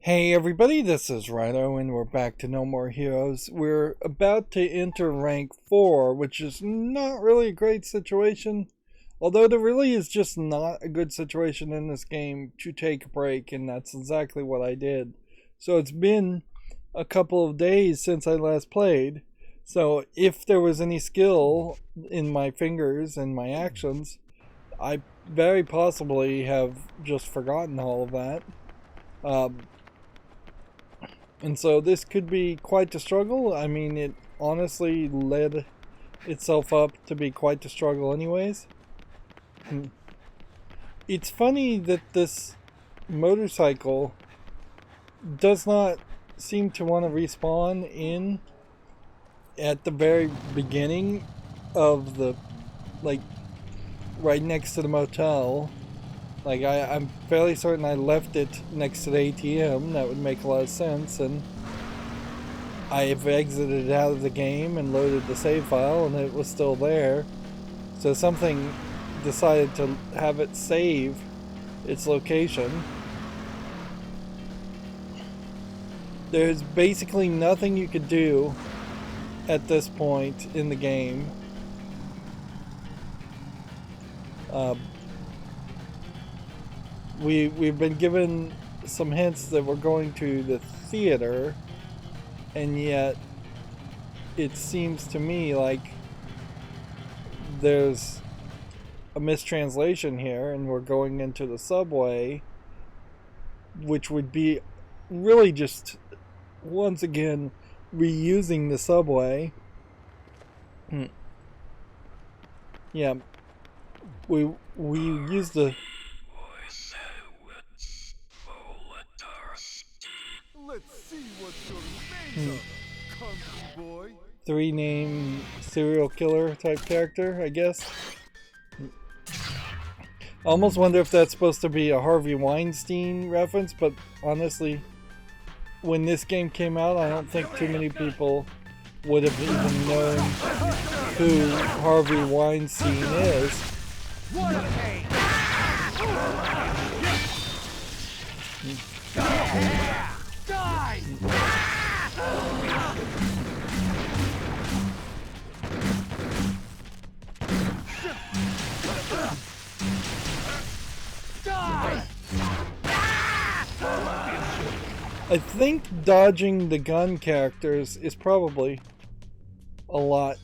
Hey everybody, this is Rydo and we're back to No More Heroes. We're about to enter rank 4, which is not really a great situation. Although there really is just not a good situation in this game to take a break, and that's exactly what I did. So it's been a couple of days since I last played. So if there was any skill in my fingers and my actions, I very possibly have just forgotten all of that. And so this could be quite the struggle. I mean, it honestly led itself up to be quite the struggle anyways. It's funny that this motorcycle does not seem to want to respawn in at the very beginning of the, like, right next to the motel. Like, I'm fairly certain I left it next to the ATM. That would make a lot of sense. And I've exited out of the game and loaded the save file, and it was still there. So something decided to have it save its location. There's basically nothing you could do at this point in the game. We've been given some hints that we're going to the theater, and yet it seems to me like there's a mistranslation here and we're going into the subway, which would be really just once again reusing the subway. Yeah, we use the Let's see what you're made of, country boy. 3-name serial killer type character, I guess. I almost wonder if that's supposed to be a Harvey Weinstein reference, but honestly, when this game came out, I don't think too many people would have even known who Harvey Weinstein is. What a pain! Die! Die! I think dodging the gun characters is probably a lot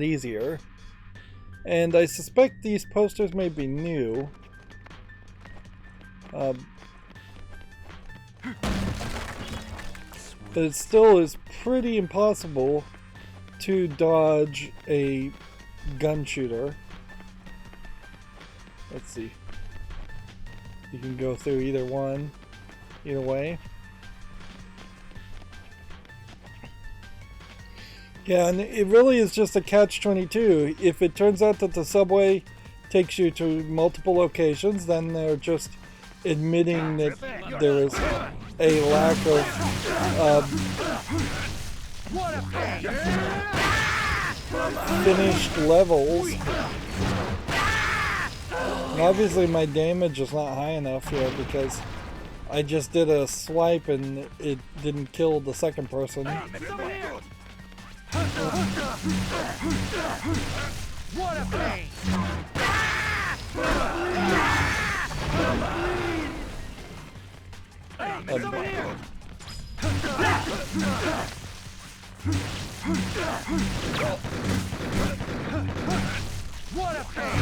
easier. And I suspect these posters may be new. But it still is pretty impossible to dodge a gun shooter. Let's see. You can go through either one, either way. Yeah, and it really is just a catch-22. If it turns out that the subway takes you to multiple locations, then they're just admitting that there is a lack of finished levels. And obviously my damage is not high enough here because I just did a swipe and it didn't kill the second person. What a pain! What a pain!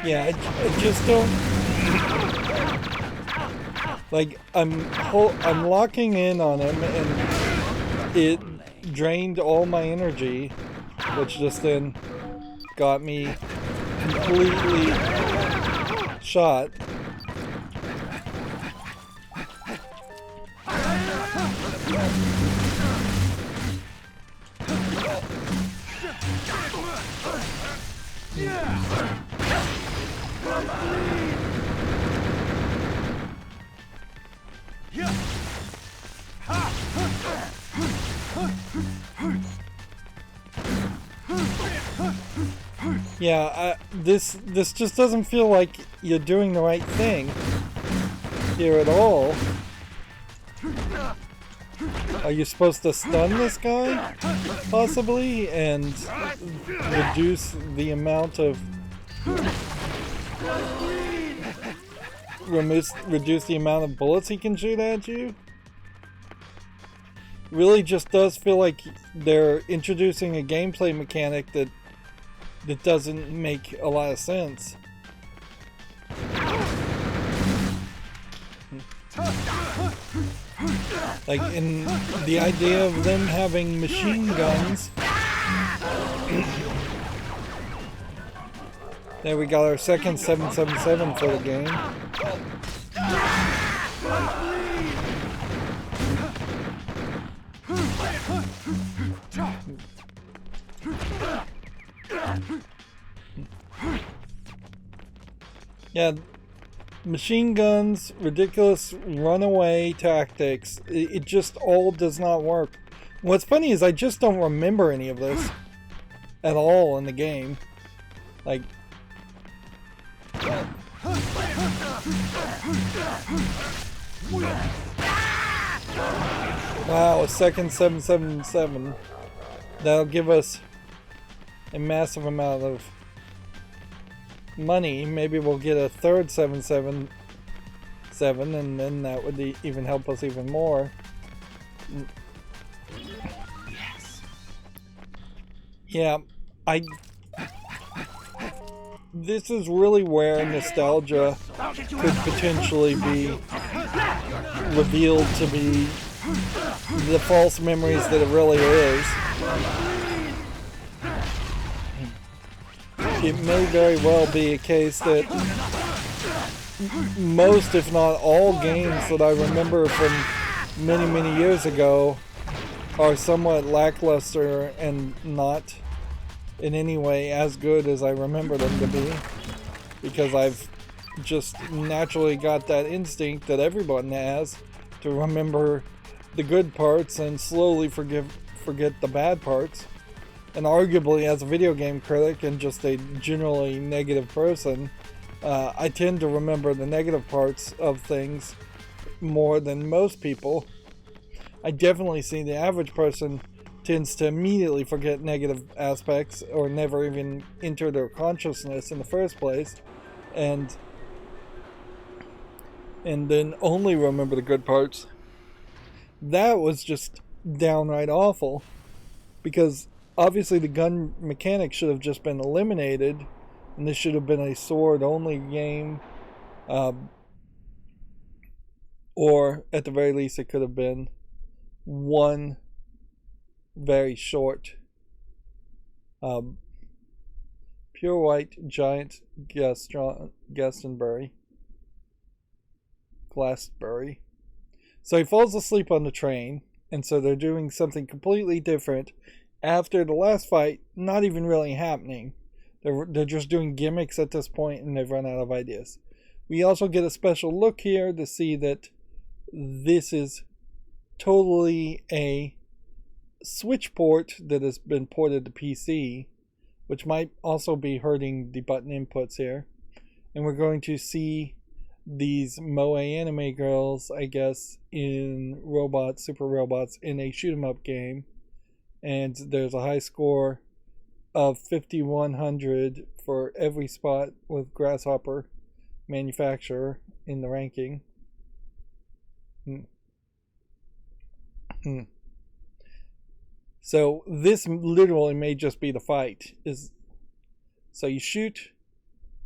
Yeah, I just don't like. I'm locking in on him, and it drained all my energy, which just then got me completely shot. Yeah, this just doesn't feel like you're doing the right thing here at all. Are you supposed to stun this guy, possibly, and reduce the amount of reduce the amount of bullets he can shoot at you? Really just does feel like they're introducing a gameplay mechanic that doesn't make a lot of sense. Like, in the idea of them having machine guns. There we got our second 777 for the game. Yeah, machine guns, ridiculous runaway tactics. It just all does not work. What's funny is I just don't remember any of this at all in the game. Like, wow, a second 777. That'll give us a massive amount of money. Maybe we'll get a third 777, and then that would even help us even more. Yes. Yeah, this is really where nostalgia could potentially be revealed to be the false memories that it really is. It may very well be a case that most, if not all, games that I remember from many years ago are somewhat lackluster and not in any way as good as I remember them to be, because I've just naturally got that instinct that everyone has to remember the good parts and slowly forget the bad parts. And arguably, as a video game critic and just a generally negative person, I tend to remember the negative parts of things more than most people. I definitely see the average person tends to immediately forget negative aspects or never even enter their consciousness in the first place, and then only remember the good parts. That was just downright awful, because obviously the gun mechanic should have just been eliminated, and this should have been a sword-only game, or at the very least it could have been one very short pure white giant Glastonbury. So he falls asleep on the train, and so they're doing something completely different after the last fight not even really happening. They're just doing gimmicks at this point, and they've run out of ideas. We also get a special look here to see that this is totally a Switch port that has been ported to PC, which might also be hurting the button inputs here. And we're going to see these moe anime girls, I guess, in super robots in a shoot 'em up game. And there's a high score of 5100 for every spot with Grasshopper manufacturer in the ranking. So this literally may just be the fight. So you shoot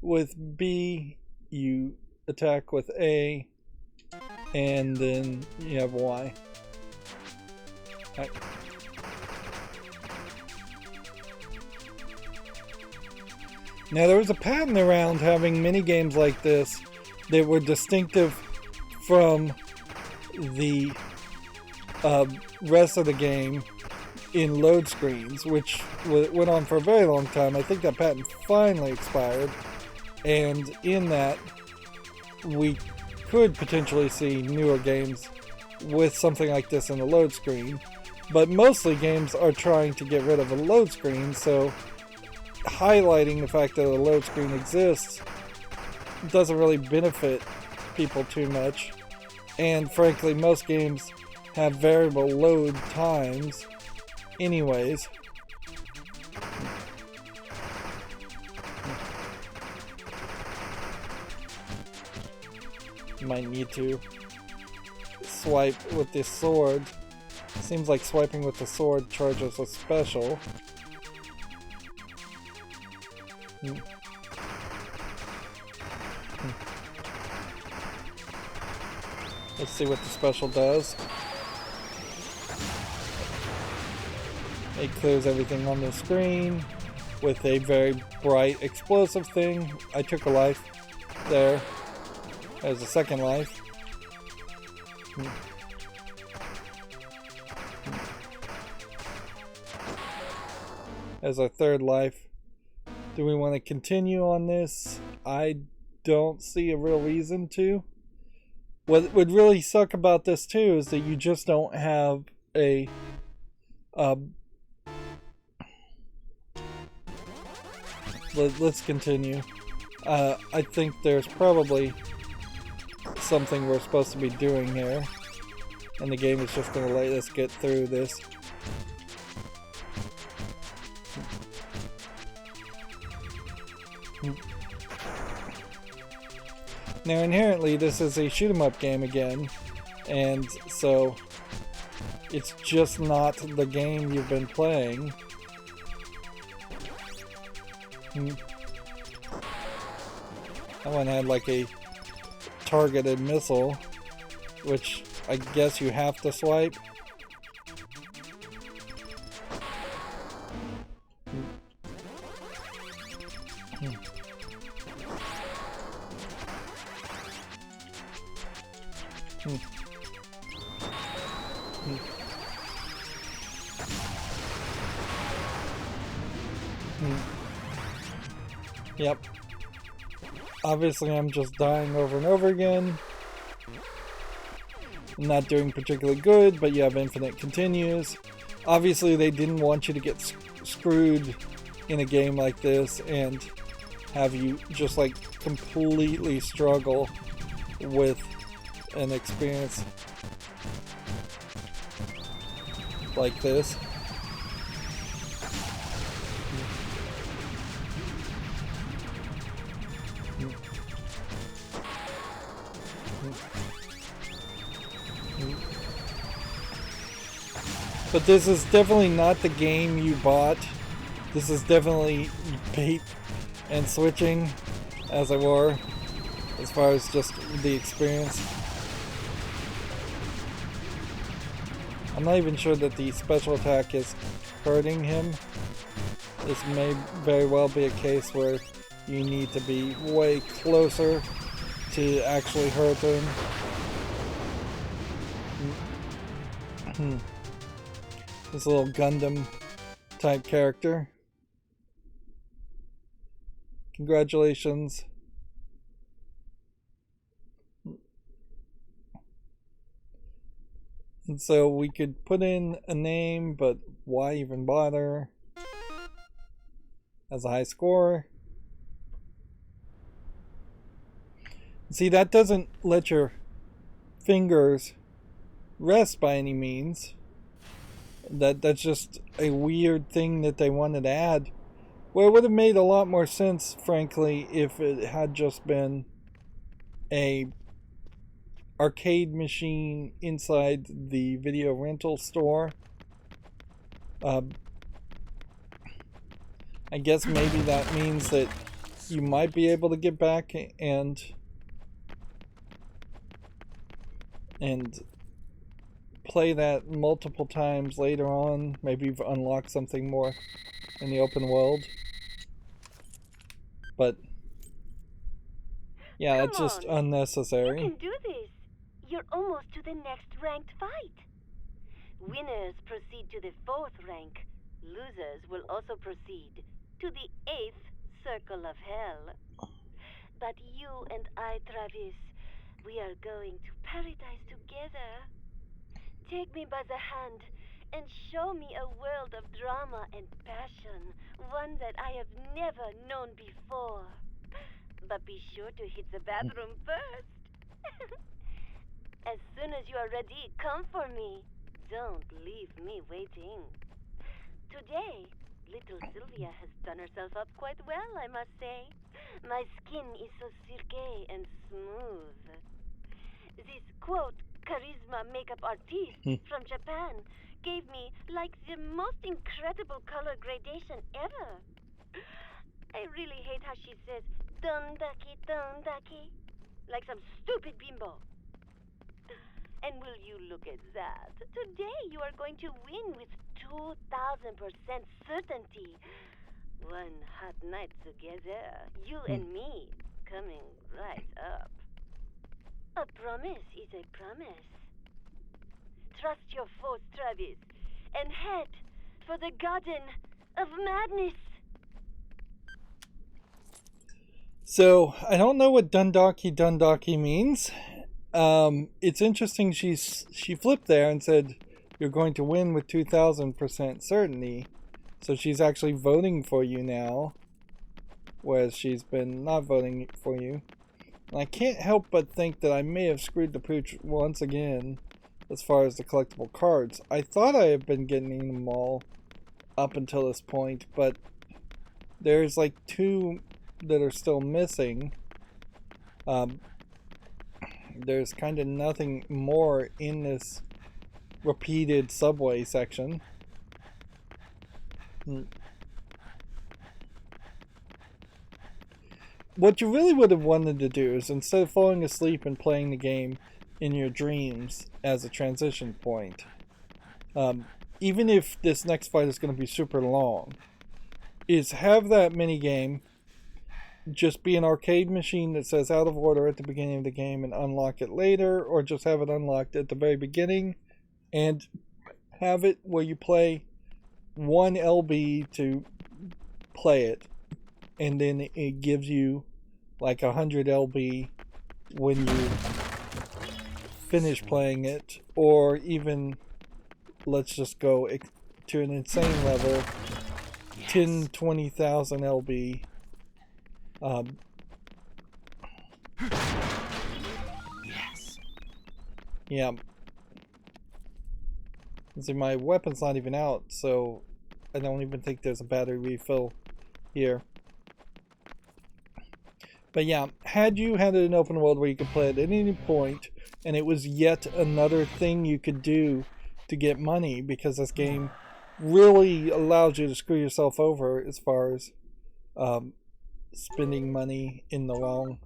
with B, you attack with A, and then you have Y. Okay. Now there was a pattern around having mini games like this that were distinctive from the rest of the game in load screens, which went on for a very long time. I think that patent finally expired, and in that we could potentially see newer games with something like this in the load screen. But mostly games are trying to get rid of a load screen, so highlighting the fact that a load screen exists doesn't really benefit people too much. And frankly, most games have variable load times anyways. You might need to swipe with this sword. Seems like swiping with the sword charges a special. Let's see what the special does. It clears everything on the screen with a very bright explosive thing. I took a life there. There's a second life. As our third life. Do we want to continue on this? I don't see a real reason to. What would really suck about this too is that you just don't have a let's continue. I think there's probably something we're supposed to be doing here, and the game is just going to let us get through this. Now inherently this is a shoot 'em up game again, and so it's just not the game you've been playing. That one had like a targeted missile, which I guess you have to swipe. Yep. Obviously I'm just dying over and over again. I'm not doing particularly good, but you have infinite continues. Obviously they didn't want you to get screwed in a game like this and have you just like completely struggle with an experience like this. But this is definitely not the game you bought. This is definitely bait and switching, as it were, as far as just the experience. I'm not even sure that the special attack is hurting him. This may very well be a case where you need to be way closer to actually hurt him. This little Gundam type character. Congratulations. And so we could put in a name, but why even bother? As a high score. See, that doesn't let your fingers rest by any means. That's just a weird thing that they wanted to add. Well, it would have made a lot more sense, frankly, if it had just been a arcade machine inside the video rental store. I guess maybe that means that you might be able to get back and play that multiple times later on. Maybe you've unlocked something more in the open world. But yeah, Come it's just on. unnecessary. You can do this. You're almost to the next ranked fight. Winners proceed to the 4th rank. Losers will also proceed to the 8th circle of hell. But you and I, Travis, we are going to paradise together. Take me by the hand and show me a world of drama and passion, one that I have never known before. But be sure to hit the bathroom first. As soon as you are ready, come for me. Don't leave me waiting. Today, little Sylvia has done herself up quite well, I must say. My skin is so silky and smooth. This, quote, charisma makeup artiste from Japan gave me, like, the most incredible color gradation ever. I really hate how she says, dondaki, like some stupid bimbo. And will you look at that? Today you are going to win with 2,000% certainty. One hot night together, you and me, coming right up. A promise is a promise. Trust your force, Travis, and head for the Garden of Madness. So, I don't know what Dundaki means. It's interesting she flipped there and said, you're going to win with 2,000% certainty. So she's actually voting for you now, whereas she's been not voting for you. And I can't help but think that I may have screwed the pooch once again as far as the collectible cards. I thought I had been getting them all up until this point, but there's like 2 that are still missing. There's kind of nothing more in this repeated subway section. What you really would have wanted to do is, instead of falling asleep and playing the game in your dreams as a transition point, even if this next fight is going to be super long, is have that mini game just be an arcade machine that says out of order at the beginning of the game and unlock it later, or just have it unlocked at the very beginning and have it where you play 1 LB to play it, and then it gives you like 100 LB when you finish playing it, or even, let's just go to an insane level, 10-20,000 LB. Yes. Yeah. See, my weapon's not even out, so I don't even think there's a battery refill here. But yeah, had you had an open world where you could play it at any point, and it was yet another thing you could do to get money, because this game really allows you to screw yourself over as far as spending money in the wrong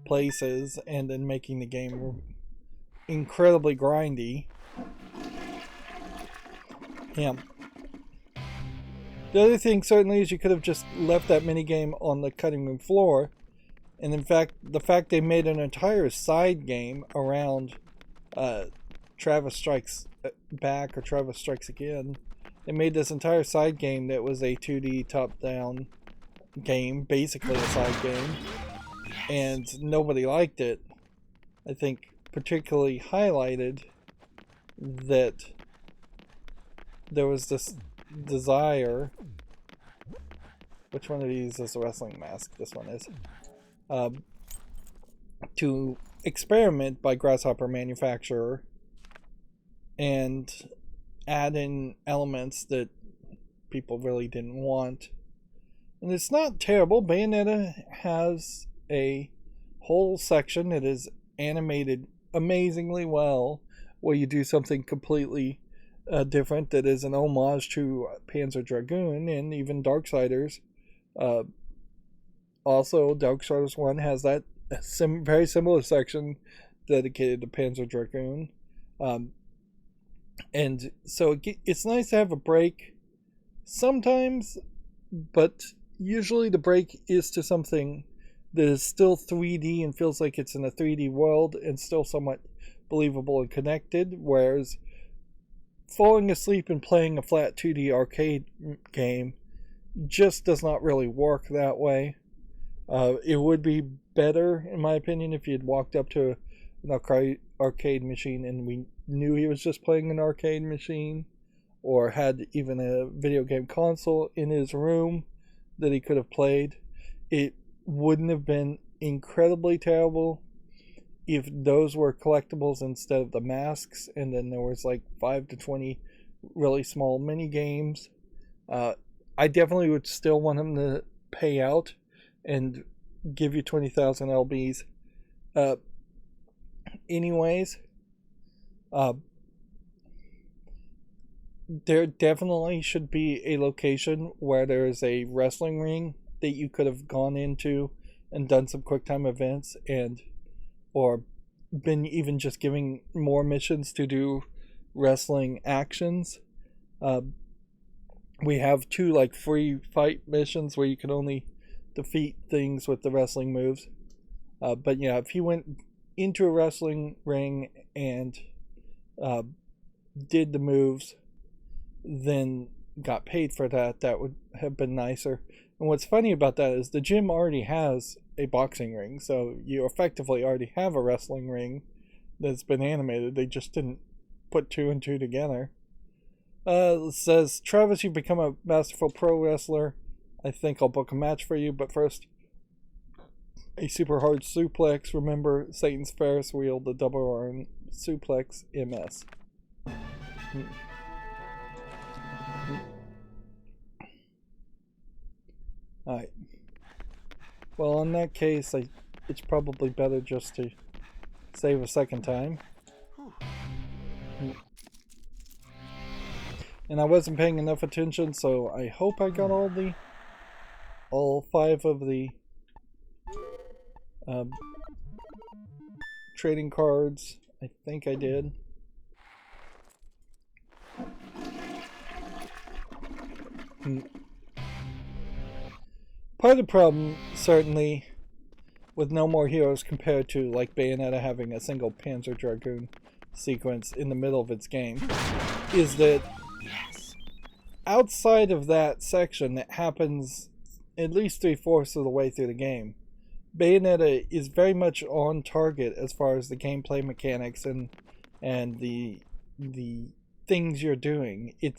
places and then making the game incredibly grindy. Yeah. The other thing certainly is you could have just left that minigame on the cutting room floor, and in fact the fact they made an entire side game around Travis Strikes Back or Travis Strikes Again. They made this entire side game that was a 2D top-down game, basically a side game, and nobody liked it. I think particularly highlighted that there was this desire. Which one of these is a wrestling mask? This one is. To experiment by Grasshopper Manufacturer and add in elements that people really didn't want. And it's not terrible. Bayonetta has a whole section that is animated amazingly well, where you do something completely different that is an homage to Panzer Dragoon and even Darksiders. Also, Darksiders 1 has that very similar section dedicated to Panzer Dragoon. And so it's nice to have a break sometimes, but usually the break is to something that is still 3D and feels like it's in a 3D world and still somewhat believable and connected, whereas falling asleep and playing a flat 2D arcade game just does not really work that way. It would be better, in my opinion, if you had walked up to an arcade machine and we knew he was just playing an arcade machine. or had even a video game console in his room that he could have played, it wouldn't have been incredibly terrible if those were collectibles instead of the masks, and then there was like 5 to 20 really small mini games. I definitely would still want him to pay out and give you 20,000 LBs. Anyways, there definitely should be a location where there is a wrestling ring that you could have gone into and done some QuickTime events, and or been even just giving more missions to do wrestling actions. We have 2 like free fight missions where you can only defeat things with the wrestling moves. But yeah, if he went into a wrestling ring and did the moves, then got paid for that, that would have been nicer. And what's funny about that is the gym already has a boxing ring, so you effectively already have a wrestling ring that's been animated. They just didn't put 2 and 2 together. It says, Travis, you've become a masterful pro wrestler. I think I'll book a match for you, but first, a super hard suplex. Remember Satan's Ferris wheel, the double arm suplex MS. Alright. Well, in that case, it's probably better just to save a second time. And I wasn't paying enough attention, so I hope I got all 5 of the trading cards. I think I did. Part of the problem, certainly, with no more heroes compared to like Bayonetta having a single Panzer Dragoon sequence in the middle of its game, is that outside of that section that happens at least 3/4 of the way through the game, Bayonetta is very much on target as far as the gameplay mechanics and the things you're doing. It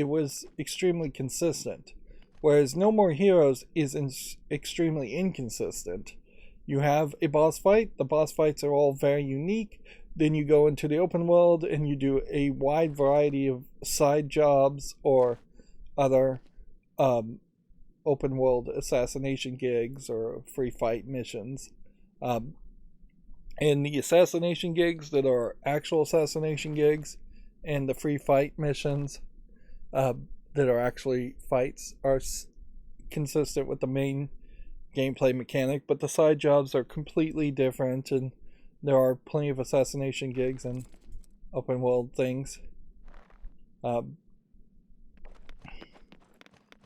was extremely consistent, whereas No More Heroes is extremely inconsistent. You have a boss fight. The boss fights are all very unique. Then you go into the open world and you do a wide variety of side jobs or other open world assassination gigs or free fight missions. And the assassination gigs that are actual assassination gigs and the free fight missions that are actually fights are consistent with the main gameplay mechanic, but the side jobs are completely different, and there are plenty of assassination gigs and open world things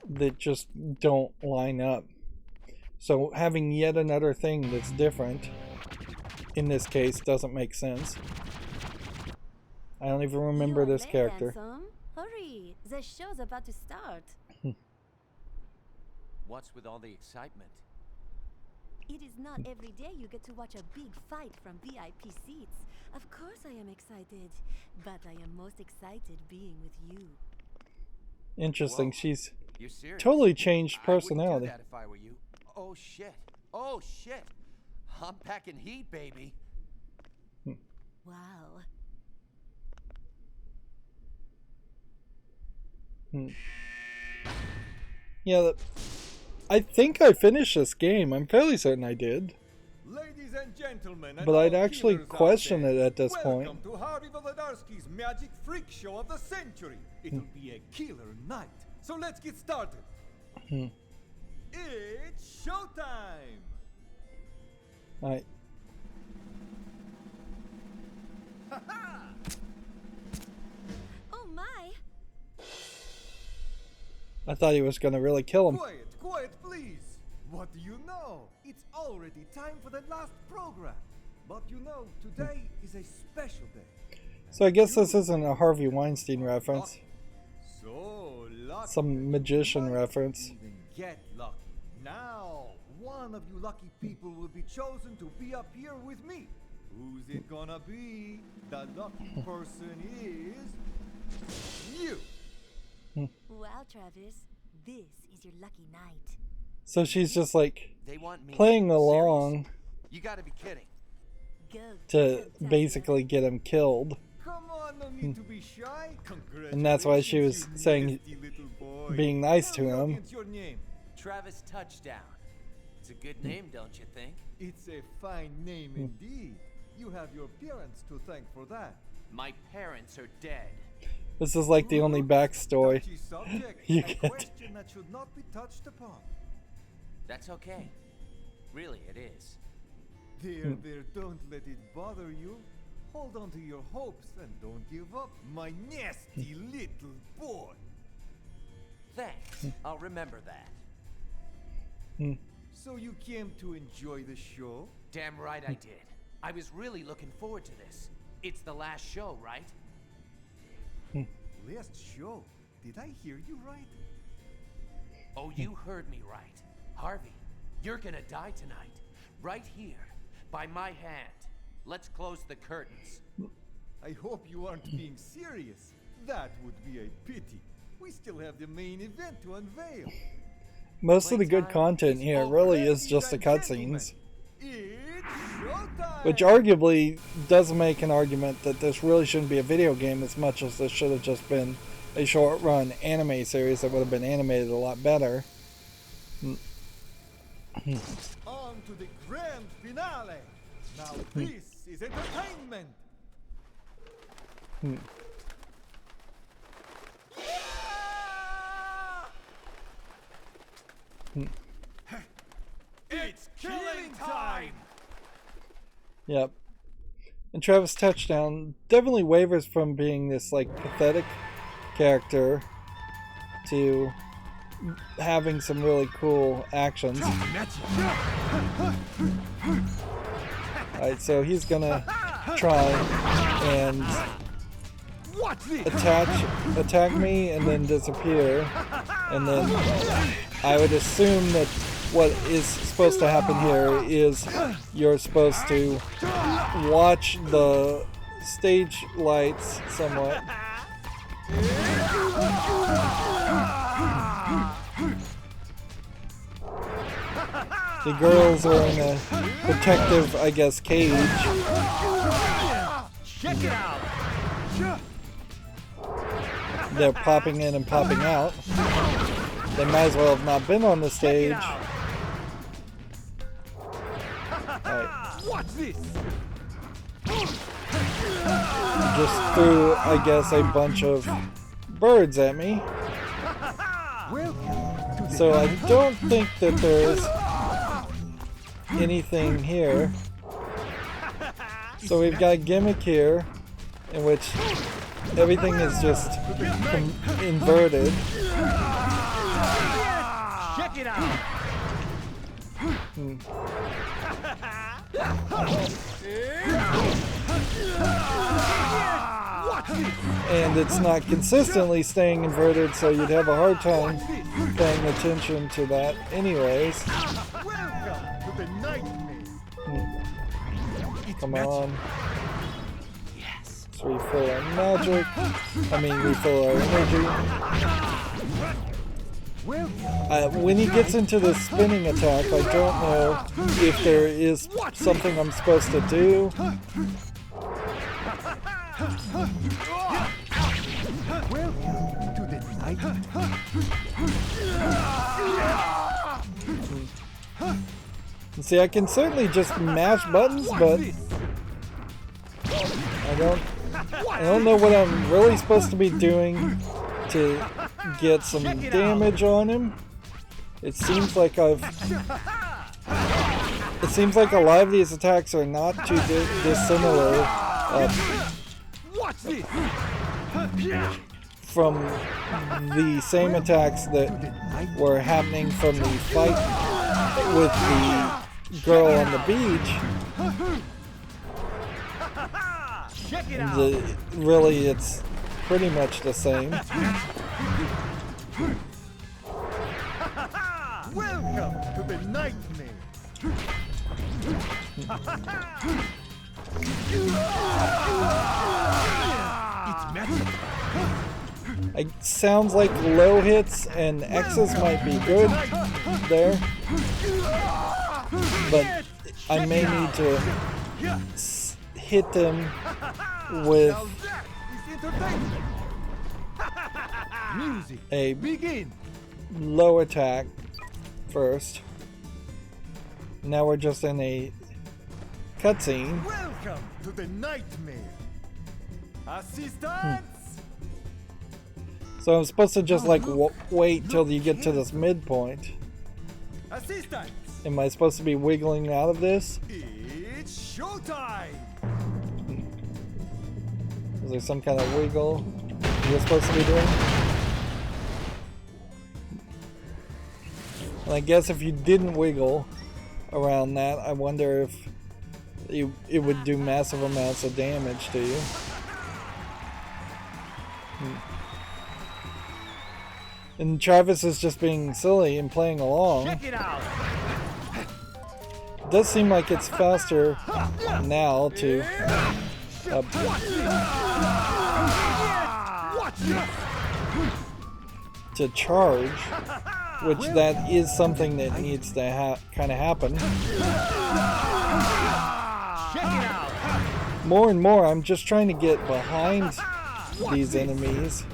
that just don't line up. So having yet another thing that's different in this case doesn't make sense. I don't even remember this character. Hurry, the show's about to start. What's with all the excitement? It is not every day you get to watch a big fight from VIP seats. Of course I am excited, but I am most excited being with you. Interesting. Whoa. She's You serious? totally changed personality. I wouldn't do that if I were you. Oh shit. Oh shit. I'm packing heat, baby. Wow. Yeah, I think I finished this game. I'm fairly certain I did. Ladies and gentlemen, But I'd actually question it at this point. Welcome to Harvey Volodyarsky's Magic Freak Show of the century. It'll be a killer night. So let's get started. It's showtime. Alright. Oh my. I thought he was gonna really kill him. Quiet, quiet, please. What do you know? It's already time for the last program. But you know, today is a special day. So I guess this isn't a Harvey Weinstein reference. So lucky. Some magician reference. Even get lucky. Now, one of you lucky people will be chosen to be up here with me. Who's it gonna be? The lucky person is you. Wow, Travis, this is your lucky night. So she's just like They want me. playing Serious? along You gotta be kidding. Go. to go, basically get him killed. Come on, no need to be shy. And that's why she was Congratulations, you saying, nasty little boy. being nice to Tell the him. audience your name. Travis Touchdown. It's a good name, don't you think? It's a fine name indeed. You have your parents to thank for that. My parents are dead. This is like the only backstory Touchy subject, you a get. question that should not be touched upon. That's okay. Really, it is. There, don't let it bother you. Hold on to your hopes and don't give up, my nasty little boy. Thanks. I'll remember that. So you came to enjoy the show? Damn right I did. I was really looking forward to this. It's the last show, right? Last show? Did I hear you right? Oh, you heard me right. Harvey, you're gonna die tonight. Right here. By my hand. Let's close the curtains. I hope you aren't being serious. That would be a pity. We still have the main event to unveil. Most of the good content It's here over, really is ladies just the and cutscenes, gentlemen. It's showtime! which arguably does make an argument that this really shouldn't be a video game as much as this should have just been a short run anime series that would have been animated a lot better. On to the grand finale. Now this is entertainment. It's killing time. Yep. And Travis Touchdown definitely wavers from being this like pathetic character to having some really cool actions. Alright, so he's gonna try and attack me and then disappear. And then I would assume that what is supposed to happen here is you're supposed to watch the stage lights somewhat. The girls are in a protective, I guess, cage. Check it out. They're popping in and popping out. They might as well have not been on the stage. Alright. Watch this. Just threw, I guess, a bunch of birds at me. So I don't think that there's anything here. So we've got a gimmick here in which everything is just inverted. Check it out. And it's not consistently staying inverted, so you'd have a hard time paying attention to that anyways. Welcome to the nightmare. Come on. Let's refill our magic. Refill our energy. When he gets into the spinning attack, I don't know if there is something I'm supposed to do. Welcome to the nightmare. See, I can certainly just mash buttons, but I don't know what I'm really supposed to be doing to get some damage on him. It seems like a lot of these attacks are not too dissimilar from the same attacks that were happening from the fight with the girl on the beach. Really, it's pretty much the same. Welcome to the nightmare. It sounds like low hits and X's might be good there, but I may need to hit them with a low attack first. Now we're just in a cutscene. Welcome to the nightmare. Assistance! So I'm supposed to just like wait till you get to this midpoint. Assistance! Am I supposed to be wiggling out of this? It's showtime! Is there some kind of wiggle you're supposed to be doing? And I guess if you didn't wiggle around that, I wonder if it would do massive amounts of damage to you. And Travis is just being silly and playing along. Check it out! It does seem like it's faster now to charge, which that is something that needs to kind of happen. Check it out! More and more, I'm just trying to get behind these enemies.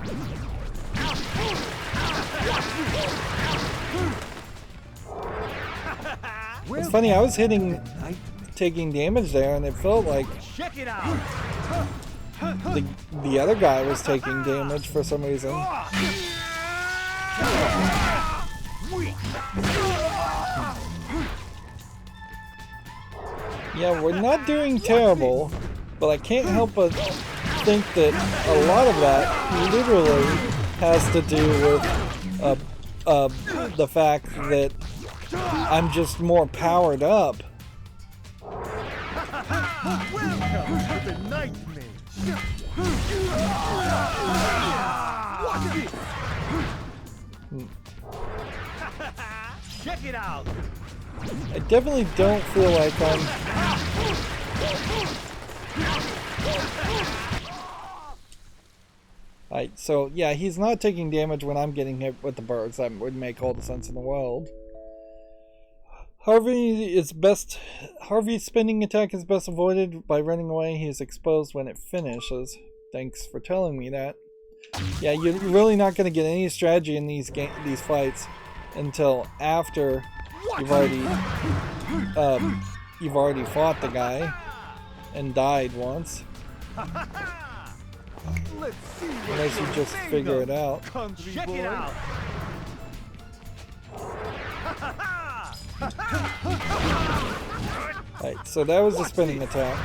It's funny, I was taking damage there, and it felt like Check it out! the other guy was taking damage for some reason. Yeah, we're not doing terrible, but I can't help but think that a lot of that literally has to do with the fact that I'm just more powered up. Welcome to the nightmare! Watch this! Check it out! I definitely don't feel like I'm... Alright, so yeah, he's not taking damage when I'm getting hit with the birds. That would make all the sense in the world. Harvey's spinning attack is best avoided by running away. He is exposed when it finishes. Thanks for telling me that. Yeah, you're really not going to get any strategy in these fights until after you've already fought the guy and died once. Let's see what Unless you just figure it out. Check it out! Right, so that was the spinning attack.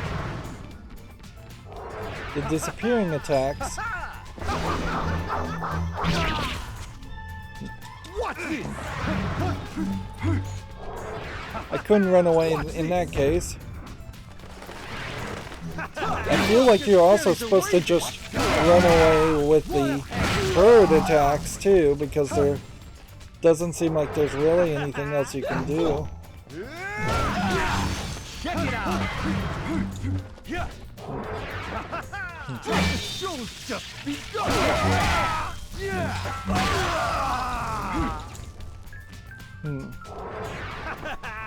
The disappearing attacks. Watch this! I couldn't run away in that case. I feel like you're also supposed to just run away with the bird attacks too, because there doesn't seem like there's really anything else you can do. Check it out! Show's just begun!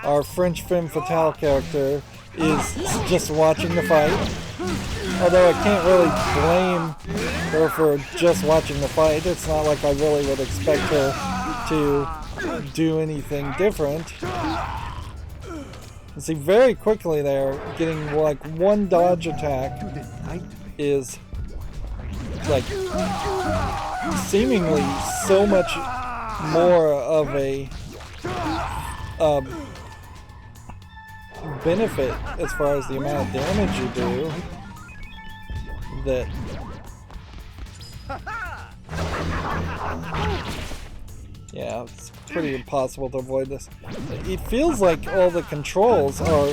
Our French femme fatale character is just watching the fight. Although I can't really blame her for just watching the fight. It's not like I really would expect her to do anything different. You see, very quickly there, getting like one dodge attack is like seemingly so much more of a benefit as far as the amount of damage you do that yeah, it's pretty impossible to avoid this. It feels like all the controls are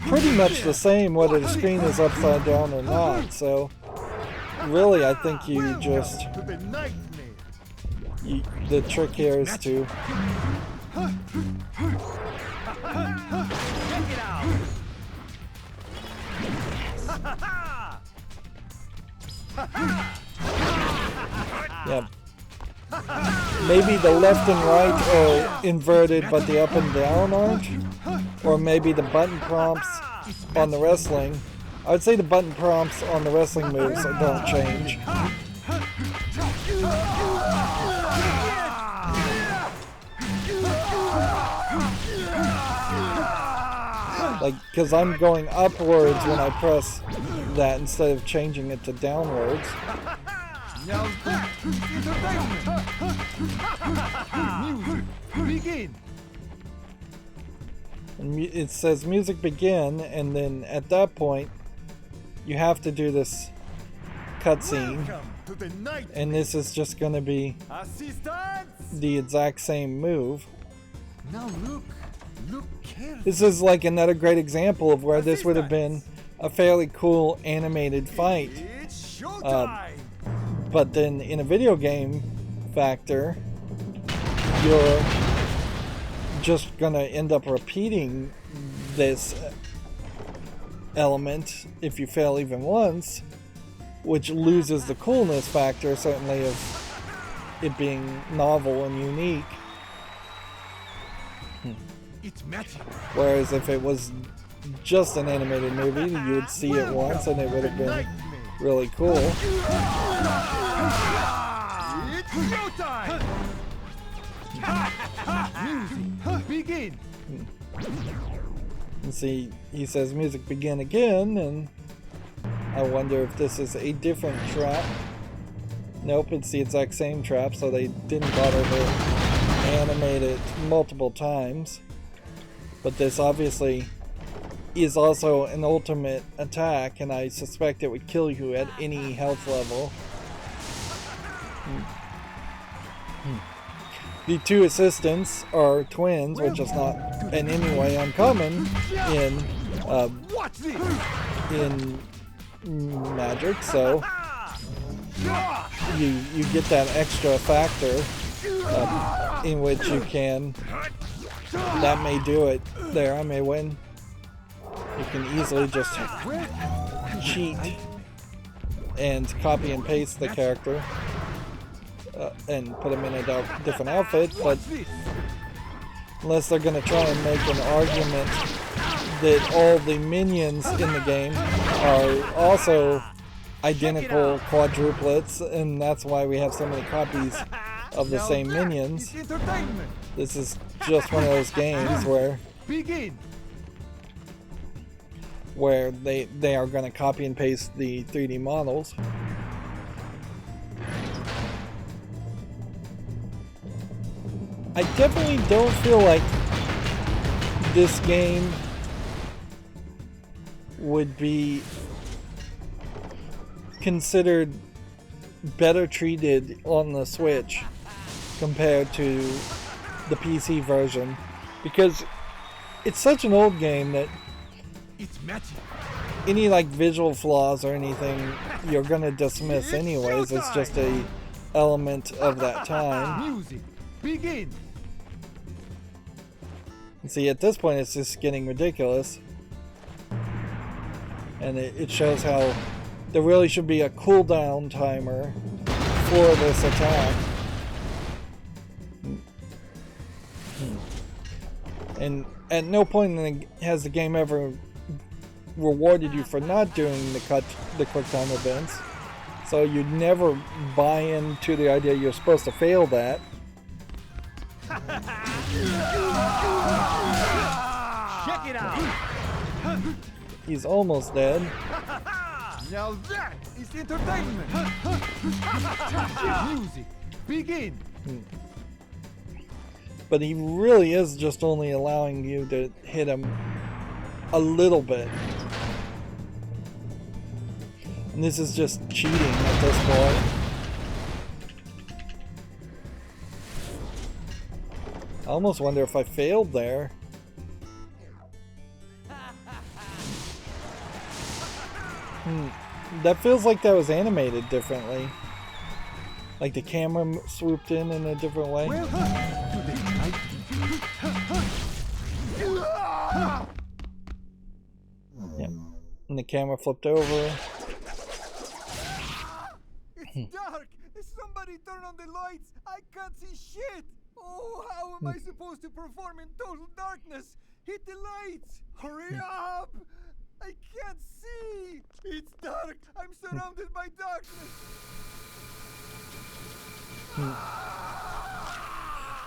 pretty much the same whether the screen is upside down or not, so really I think you just the trick here is to Yeah. Maybe the left and right are inverted, but the up and down aren't. Or maybe the button prompts on the wrestling. I would say the button prompts on the wrestling moves don't change. Like, because I'm going upwards when I press that instead of changing it to downwards. Begin. And it says music begin, and then at that point you have to do this cutscene, and this is just going to be the exact same move. Now look carefully. This is like another great example of where this would have been a fairly cool animated fight, It's showtime. but then in a video game factor, you're just gonna end up repeating this element if you fail even once, which loses the coolness factor, certainly, of it being novel and unique. It's magic. Whereas if it was just an animated movie, you would see it once and it would have been really cool. It's showtime. Music, begin. And see, he says music begin again, and I wonder if this is a different trap. Nope, it's the exact same trap, so they didn't bother to animate it multiple times. But this obviously is also an ultimate attack, and I suspect it would kill you at any health level. The two assistants are twins, which is not in any way uncommon in Watch this. in Magic, so you get that extra factor in which you can. That may do it. There, I may win. You can easily just cheat and copy and paste the character and put them in a different outfit, but unless they're going to try and make an argument that all the minions in the game are also identical quadruplets, and that's why we have so many copies of the same minions. It's entertainment. This is just one of those games where Begin. they are going to copy and paste the 3D models. I definitely don't feel like this game would be considered better treated on the Switch compared to the PC version, because it's such an old game that It's magic. any like visual flaws or anything you're gonna dismiss anyways. It's just a element of that time. Music, begin. And see, at this point it's just getting ridiculous, and it shows how there really should be a cooldown timer for this attack. And at no point has the game ever rewarded you for not doing the quick time events, so you'd never buy into the idea you're supposed to fail that. Check it out. He's almost dead. Now that is entertainment. Music, begin. But he really is just only allowing you to hit him a little bit. And this is just cheating at this point. I almost wonder if I failed there. That feels like that was animated differently. Like the camera swooped in a different way. Yeah. And the camera flipped over. It's dark! Somebody turn on the lights! I can't see shit! Oh, how am I supposed to perform in total darkness? Hit the lights! Hurry up! I can't see! It's dark! I'm surrounded by darkness!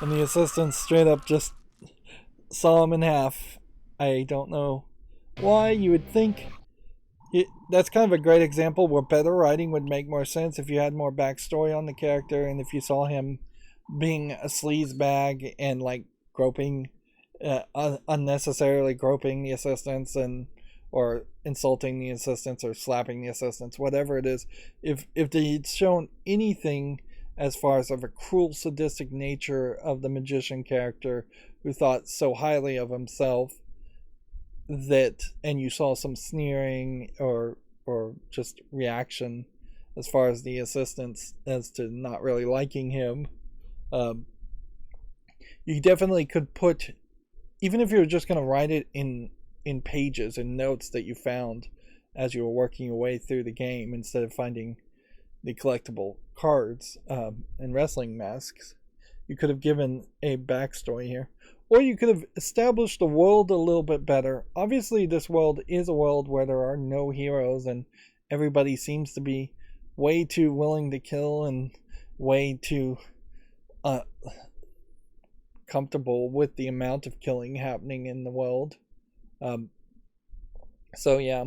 And the assistant straight up just saw him in half. I don't know why. You would think that's kind of a great example where better writing would make more sense if you had more backstory on the character, and if you saw him being a sleazebag and like groping, unnecessarily groping the assistants, and or insulting the assistants or slapping the assistants, whatever it is. If they'd shown anything as far as of a cruel, sadistic nature of the magician character who thought so highly of himself, that, and you saw some sneering or just reaction as far as the assistants as to not really liking him, you definitely could put, even if you were just going to write it in pages and notes that you found as you were working your way through the game, instead of finding the collectible cards and wrestling masks, you could have given a backstory here. Or you could have established the world a little bit better. Obviously, this world is a world where there are no heroes, and everybody seems to be way too willing to kill and way too comfortable with the amount of killing happening in the world. So yeah,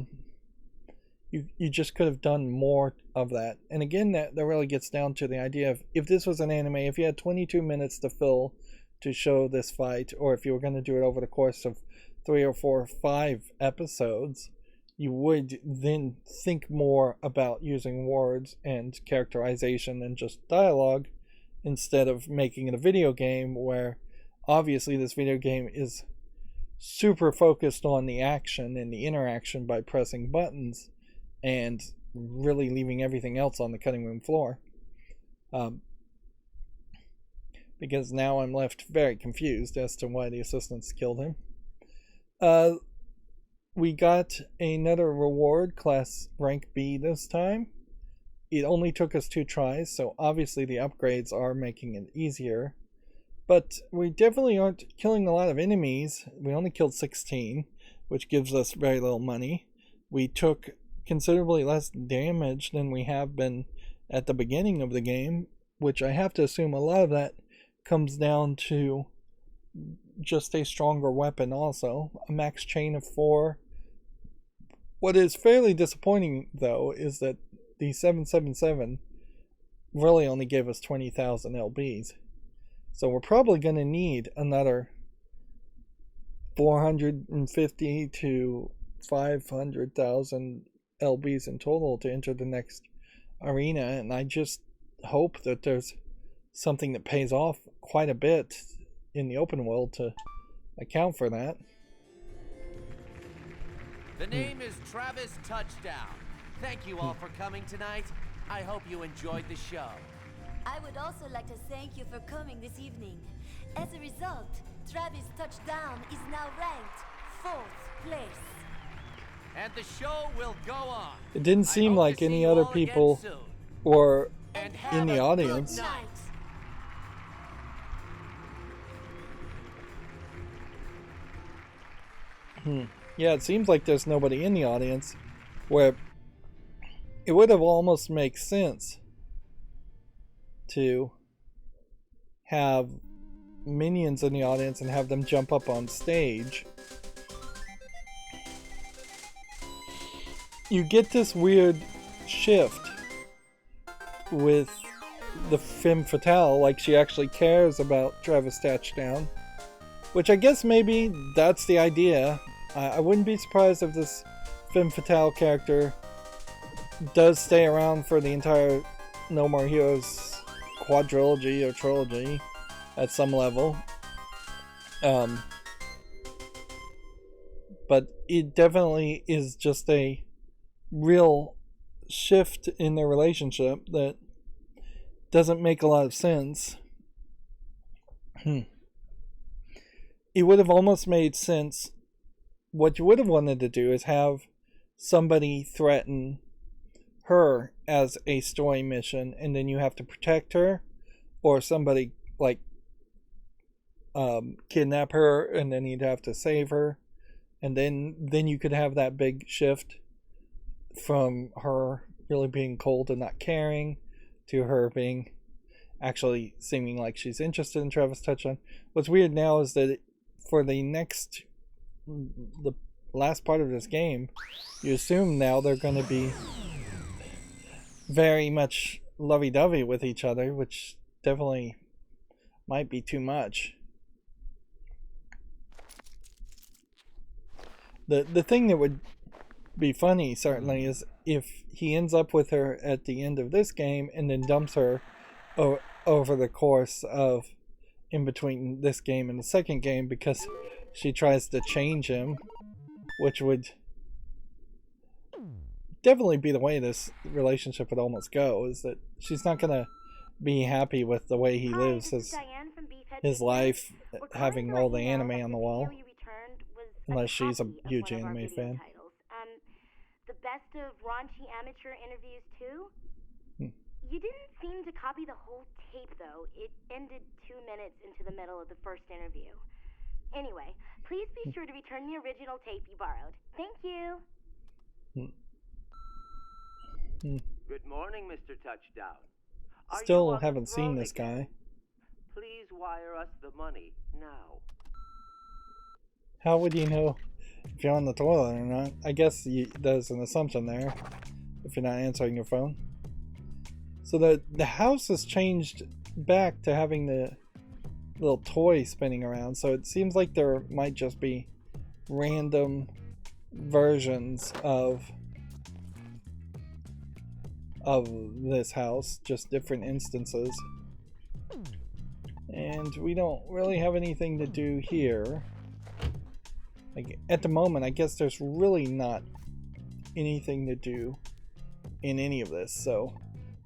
you just could have done more of that. And again, that really gets down to the idea of, if this was an anime, if you had 22 minutes to fill to show this fight, or if you were going to do it over the course of 3 or 4 or 5 episodes, you would then think more about using words and characterization and just dialogue, instead of making it a video game where obviously this video game is super focused on the action and the interaction by pressing buttons, and really leaving everything else on the cutting room floor. Because now I'm left very confused as to why the assistants killed him. We got another reward, class rank B this time. It only took us 2 tries, so obviously the upgrades are making it easier. But we definitely aren't killing a lot of enemies. We only killed 16, which gives us very little money. We took considerably less damage than we have been at the beginning of the game, which I have to assume a lot of that comes down to just a stronger weapon also. A max chain of 4. What is fairly disappointing, though, is that the 777 really only gave us 20,000 LBs. So we're probably going to need another 450 to 500,000 LBs in total to enter the next arena, and I just hope that there's something that pays off quite a bit in the open world to account for that. The name is Travis Touchdown. Thank you all for coming tonight. I hope you enjoyed the show. I would also like to thank you for coming this evening. As a result, Travis Touchdown is now ranked 4th place. And the show will go on. It didn't seem like any other people were in the audience. Yeah, it seems like there's nobody in the audience, where it would have almost made sense to have minions in the audience and have them jump up on stage. You get this weird shift with the femme fatale, like she actually cares about Travis Touchdown, which I guess maybe that's the idea. I wouldn't be surprised if this femme fatale character does stay around for the entire No More Heroes quadrilogy or trilogy at some level. But it definitely is just a real shift in their relationship that doesn't make a lot of sense. It would have almost made sense. What you would have wanted to do is have somebody threaten her as a story mission, and then you have to protect her, or somebody like kidnap her, and then you'd have to save her, and then you could have that big shift from her really being cold and not caring to her being actually seeming like she's interested in Travis Touchdown. What's weird now is that for the last part of this game, you assume now they're going to be very much lovey-dovey with each other, which definitely might be too much. The thing that would be funny, certainly, is if he ends up with her at the end of this game and then dumps her over the course of in between this game and the second game because she tries to change him, which would definitely be the way this relationship would almost go, is that she's not gonna be happy with the way he lives his life, having all the anime on the wall, unless she's a huge anime fan. The best of raunchy amateur interviews too? You didn't seem to copy the whole tape though. It ended 2 minutes into the middle of the first interview. Anyway, please be sure to return the original tape you borrowed. Thank you. Good morning, Mr. Touchdown. Still haven't seen this guy. Please wire us the money now. How would you know if you're on the toilet or not? I guess there's an assumption there if you're not answering your phone. So the house has changed back to having the little toy spinning around, so it seems like there might just be random versions of this house, just different instances. And we don't really have anything to do here. Like, at the moment, I guess there's really not anything to do in any of this, so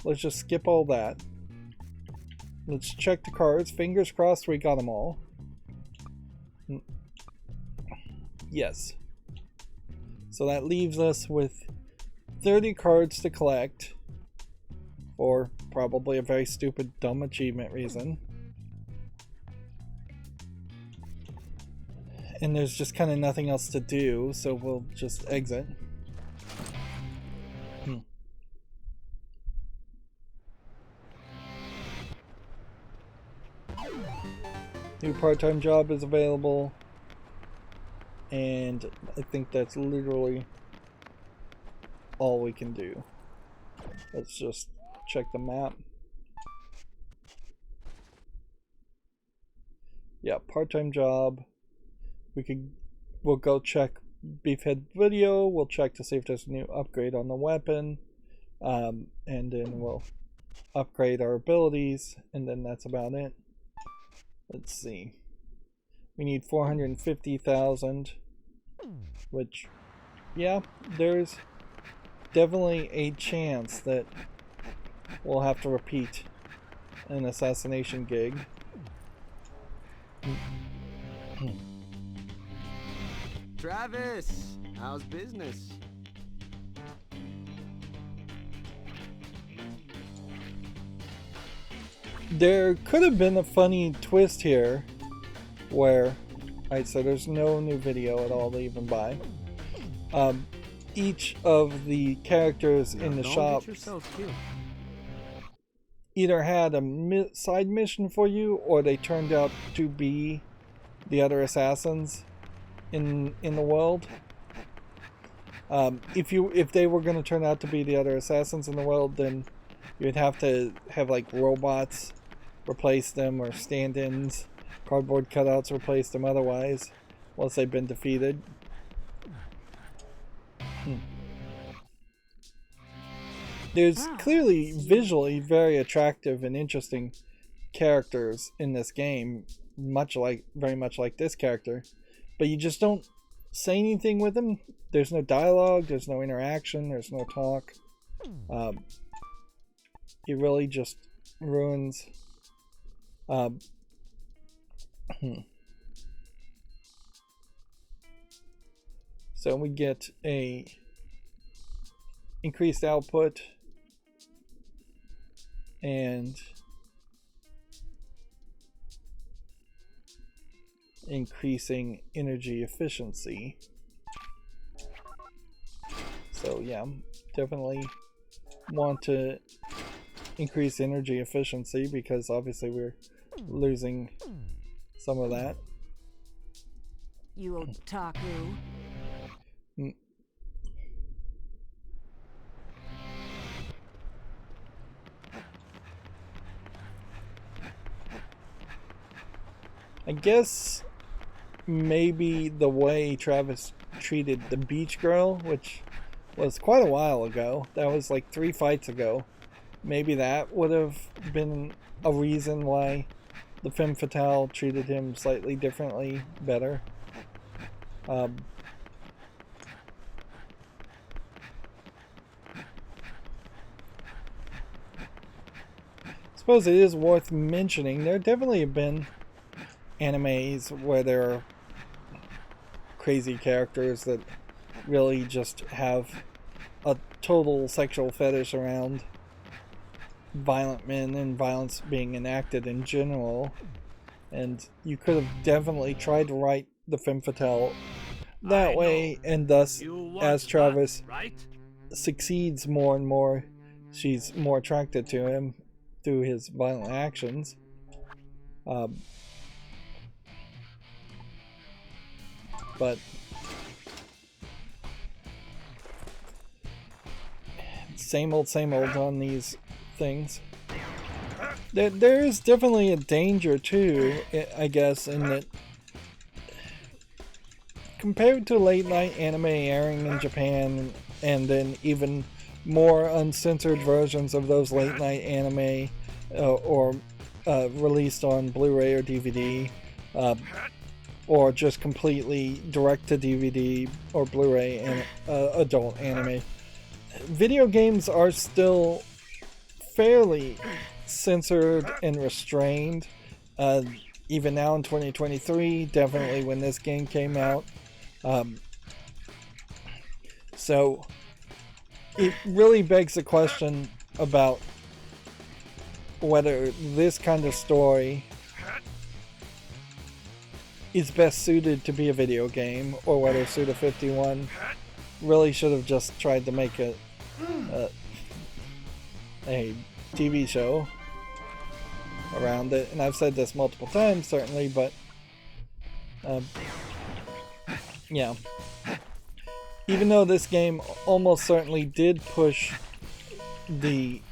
let's just skip all that. Let's check the cards. Fingers crossed we got them all. Yes. So that leaves us with 30 cards to collect for probably a very stupid, dumb achievement reason. And there's just kind of nothing else to do, so we'll just exit. New part-time job is available, and I think that's literally all we can do. Let's just check the map. Yeah, part-time job. We'll go check Beefhead video. We'll check to see if there's a new upgrade on the weapon, and then we'll upgrade our abilities, and then that's about it. Let's see. We need 450,000, which, yeah, there's definitely a chance that we'll have to repeat an assassination gig. Travis, how's business? There could have been a funny twist here where, alright, so there's no new video at all to even buy. Each of the characters in the shop either had a side mission for you, or they turned out to be the other assassins in the world. If they were going to turn out to be the other assassins in the world, then you'd have to have like robots replace them, or stand-ins, cardboard cutouts replace them otherwise, once they've been defeated. There's clearly visually very attractive and interesting characters in this game, very much like this character, but you just don't say anything with them. There's no dialogue, there's no interaction, there's no talk. It really just ruins so we get a increased output and increasing energy efficiency. So yeah, definitely want to increase energy efficiency because obviously we're losing some of that. You otaku. I guess maybe the way Travis treated the beach girl, which was quite a while ago, that was like 3 fights ago, maybe that would have been a reason why the femme fatale treated him slightly differently, better. Suppose it is worth mentioning, there definitely have been animes where there are crazy characters that really just have a total sexual fetish around violent men and violence being enacted in general, and you could have definitely tried to write the femme fatale that way, and thus as Travis succeeds more and more, she's more attracted to him through his violent actions. But same old on these things. There is definitely a danger too, I guess, in that compared to late night anime airing in Japan and then even more uncensored versions of those late night anime or released on Blu-ray or DVD, or just completely direct to DVD or Blu-ray and adult anime. Video games are still fairly censored and restrained, even now in 2023, definitely when this game came out. So it really begs the question about whether this kind of story is best suited to be a video game, or whether Suda51 really should have just tried to make a TV show around it. And I've said this multiple times, certainly, but yeah. Even though this game almost certainly did push the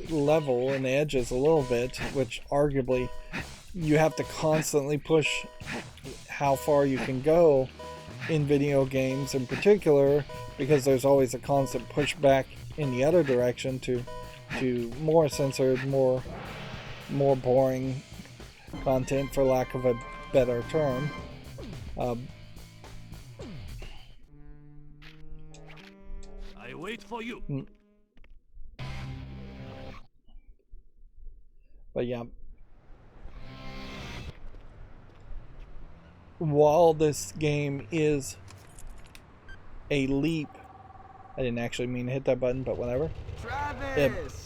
level and the edges a little bit, which arguably you have to constantly push how far you can go in video games in particular, because there's always a constant pushback in the other direction to more censored, more boring content, for lack of a better term. I wait for you. But yeah, while this game is a leap, I didn't actually mean to hit that button, but whatever.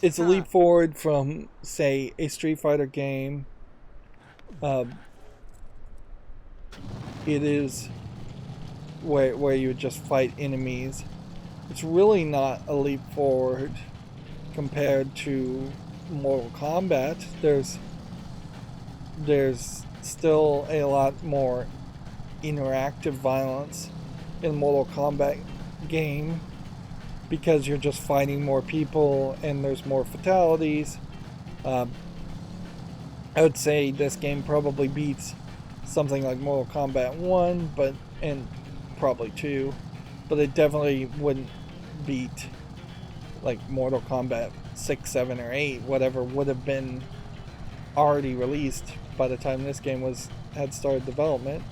It's a leap forward from, say, a Street Fighter game. It is where you would just fight enemies. It's really not a leap forward compared to Mortal Kombat. There's still a lot more interactive violence in Mortal Kombat game, because you're just fighting more people and there's more fatalities. I would say this game probably beats something like Mortal Kombat 1, and probably 2, but it definitely wouldn't beat like Mortal Kombat 6, 7, or 8, whatever would have been already released by the time this game had started development.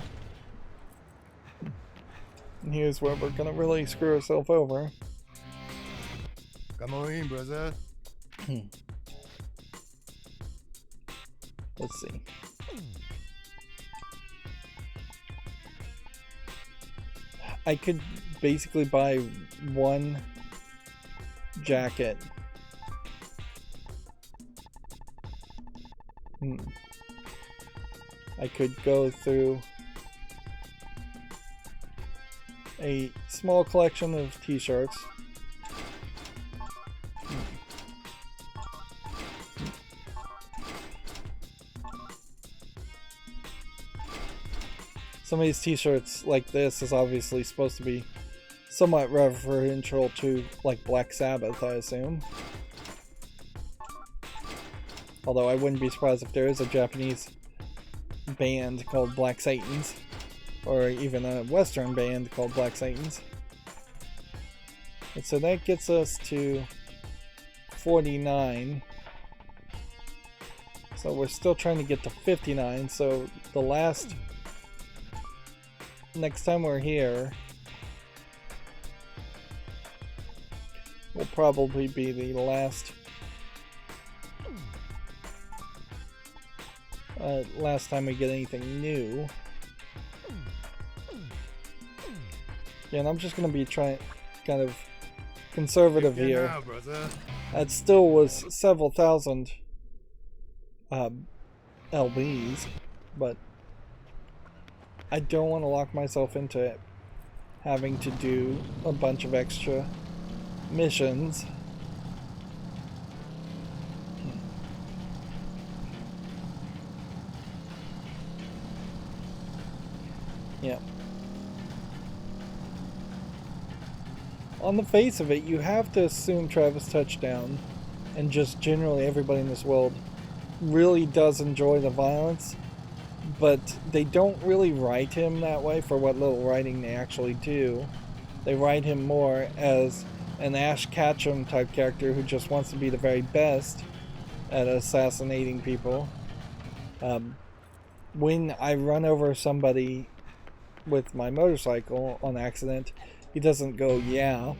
And here's where we're gonna really screw ourselves over. Come on in, brother. Let's see. I could basically buy one jacket. I could go through a small collection of t-shirts. Some of these t-shirts like this is obviously supposed to be somewhat referential to like Black Sabbath, I assume. Although I wouldn't be surprised if there is a Japanese band called Black Satans, or even a Western band called Black Satans. And so that gets us to 49. So we're still trying to get to 59, so the next time we're here will probably be the last time we get anything new. Yeah, and I'm just gonna be kind of conservative here. That still was several thousand LBs, but I don't want to lock myself into it, having to do a bunch of extra missions. Yeah. On the face of it, you have to assume Travis Touchdown and just generally everybody in this world really does enjoy the violence, but they don't really write him that way for what little writing they actually do. They write him more as an Ash Ketchum type character who just wants to be the very best at assassinating people. When I run over somebody with my motorcycle on accident, he doesn't go, yeah.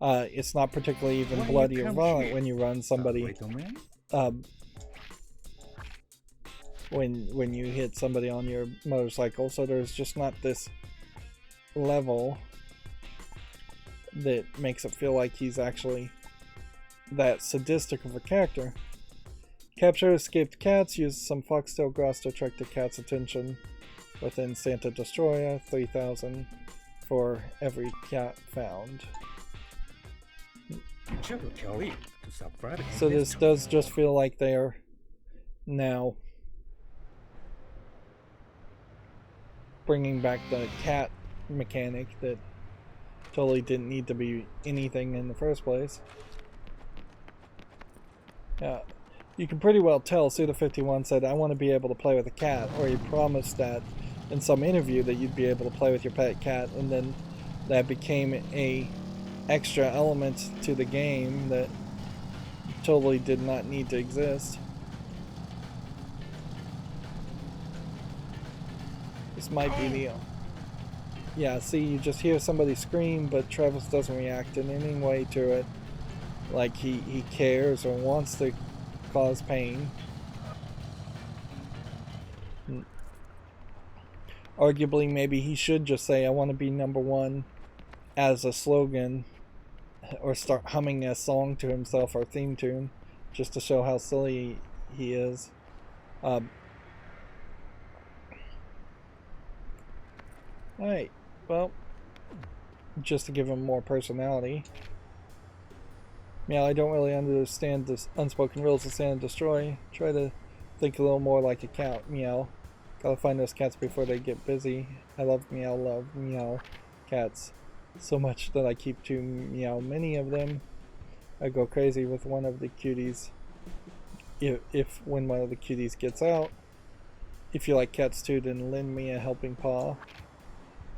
It's not particularly even bloody or violent when you run somebody. When you hit somebody on your motorcycle, so there's just not this level that makes it feel like he's actually that sadistic of a character. Capture escaped cats, use some foxtail grass to attract the cat's attention within Santa Destroyer, 3,000 for every cat found. So this does just feel like they are now bringing back the cat mechanic that totally didn't need to be anything in the first place. Yeah, you can pretty well tell Suda51 said, I want to be able to play with a cat, or he promised that in some interview that you'd be able to play with your pet cat, and then that became a extra element to the game that totally did not need to exist. This might be the... Yeah, see, you just hear somebody scream, but Travis doesn't react in any way to it. Like he cares or wants to cause pain. Arguably, maybe he should just say, I want to be #1 as a slogan, or start humming a song to himself or theme tune, just to show how silly he is. Alright, well, just to give him more personality. Yeah, I don't really understand the unspoken rules of Stand and Destroy. Try to think a little more like a cat. Meow. Gotta find those cats before they get busy. I love meow cats so much that I keep too many of them. I go crazy with one of the cuties. If when one of the cuties gets out. If you like cats too, then lend me a helping paw.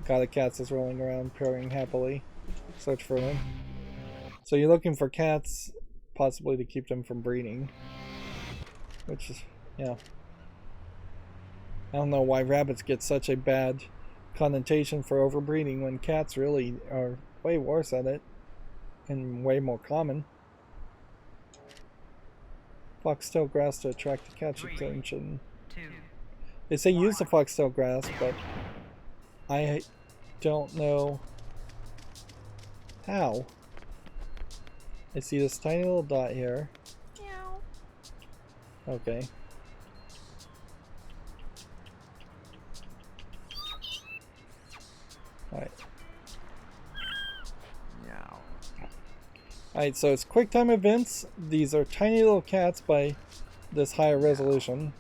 God of Cats is rolling around purring happily. Search for them. So you're looking for cats, possibly to keep them from breeding. Which is, yeah. I don't know why rabbits get such a bad connotation for overbreeding when cats really are way worse at it. And way more common. Foxtail grass to attract the cat's attention. They say use the foxtail grass, but I don't know how. I see this tiny little dot here. Meow. Okay. Alright. Meow. Alright, so it's QuickTime events. These are tiny little cats by this higher resolution.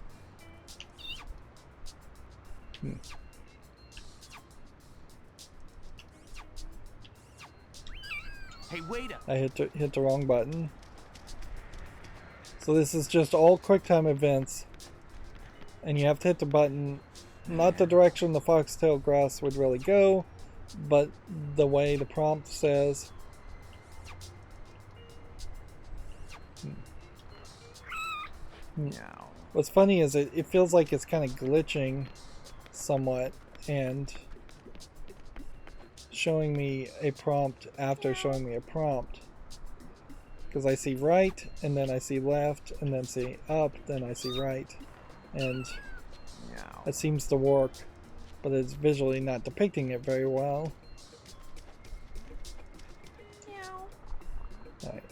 Hey, wait up. I hit the wrong button. So this is just all QuickTime events. And you have to hit the button, not the direction the foxtail grass would really go, but the way the prompt says. Meow. What's funny is it feels like it's kind of glitching somewhat and showing me a prompt after showing me a prompt. Because I see right, and then I see left, and then see up, then I see right. And Meow. it seems to work, but it's visually not depicting it very well. Meow. Right.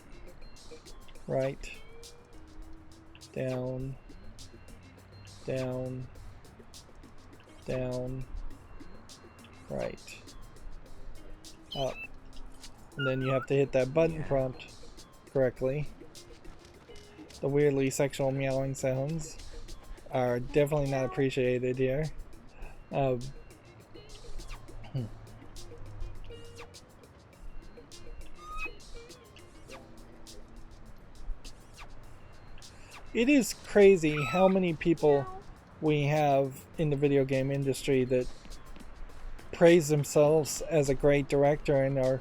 Right. Down. Down. Down. Right. Up. And then you have to hit that button prompt correctly. The weirdly sexual meowing sounds are definitely not appreciated here. It is crazy how many people we have in the video game industry that praise themselves as a great director and are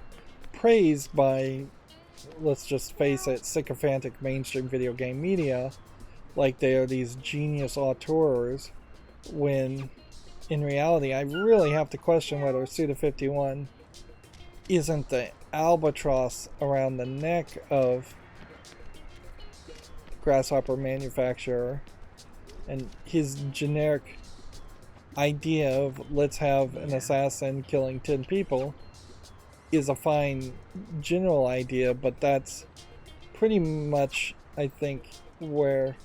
praised by, let's just face it, sycophantic mainstream video game media like they are these genius auteurs, when in reality I really have to question whether Suda51 isn't the albatross around the neck of Grasshopper Manufacturer, and his generic idea of let's have an assassin killing 10 people is a fine general idea, but that's pretty much, I think, where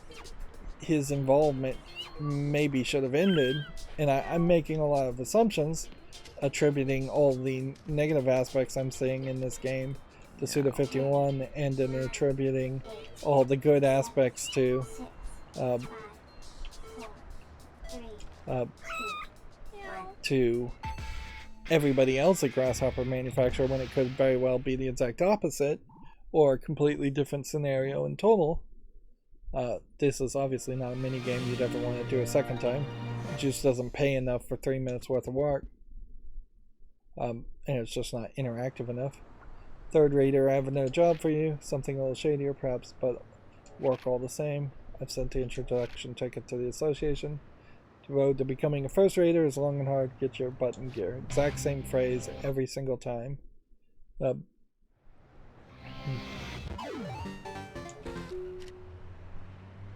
his involvement maybe should have ended. And I'm making a lot of assumptions, attributing all the negative aspects I'm seeing in this game to Suda51, and then attributing all the good aspects to everybody else at Grasshopper Manufacturer, when it could very well be the exact opposite, or a completely different scenario in total. This is obviously not a mini game you'd ever want to do a second time. It just doesn't pay enough for 3 minutes worth of work. And it's just not interactive enough. Third Raider, I have another job for you. Something a little shadier perhaps, but work all the same. I've sent the introduction ticket to the association. The road to becoming a first Raider is long and hard. Get your button gear. Exact same phrase every single time.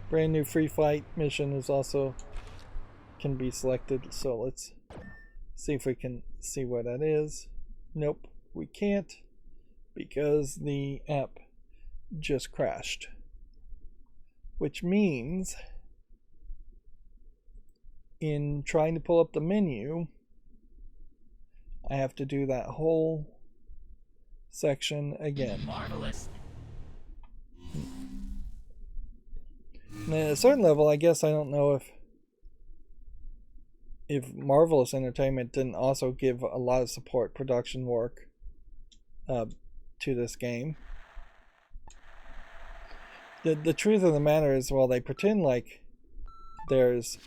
Brand new free fight mission is also can be selected, so let's see if we can see where that is. Nope, we can't, because the app just crashed, which means in trying to pull up the menu I have to do that whole section again. Marvelous. And at a certain level, I guess I don't know if Marvelous Entertainment didn't also give a lot of support production work to this game. The truth of the matter is, while they pretend like there's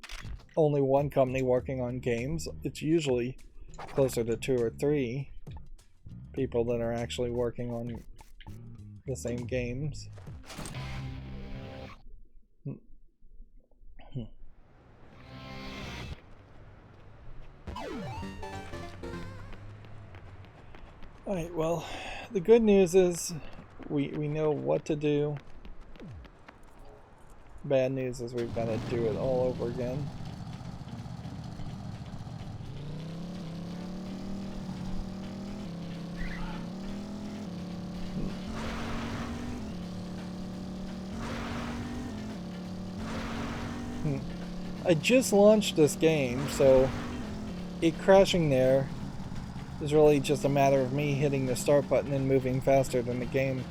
only one company working on games, it's usually closer to 2 or 3 people that are actually working on the same games. Alright, well, the good news is we know what to do. Bad news is we've got to do it all over again. I just launched this game, so it crashing there is really just a matter of me hitting the start button and moving faster than the game,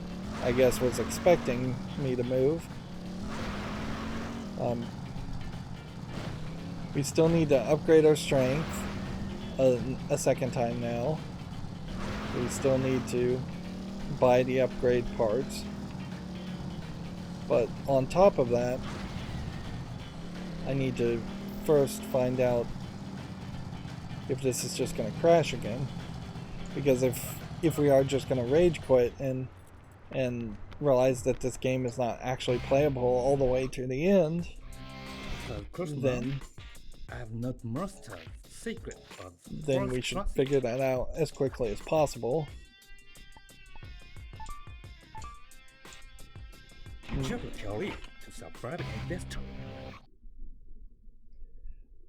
I guess, was expecting me to move. We still need to upgrade our strength a second time now. We still need to buy the upgrade parts. But on top of that, I need to first find out if this is just going to crash again. Because if we are just going to rage quit and realize that this game is not actually playable all the way to the end, then I have not mastered the secret of then we should figure that out as quickly as possible.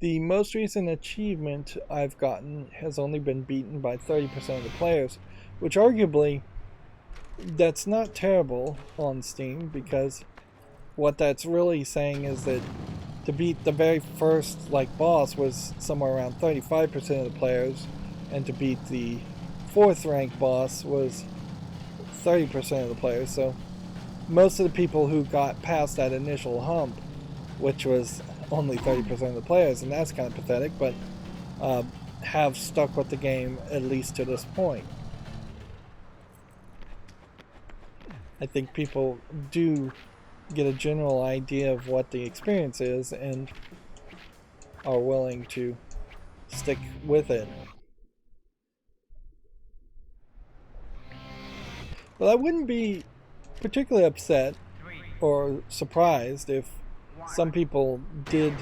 The most recent achievement I've gotten has only been beaten by 30% of the players, which arguably that's not terrible on Steam, because what that's really saying is that to beat the very first boss was somewhere around 35% of the players, and to beat the 4th rank boss was 30% of the players. So most of the people who got past that initial hump, which was only 30% of the players, and that's kind of pathetic, but have stuck with the game at least to this point. I think people do get a general idea of what the experience is and are willing to stick with it. But I wouldn't be particularly upset or surprised if some people did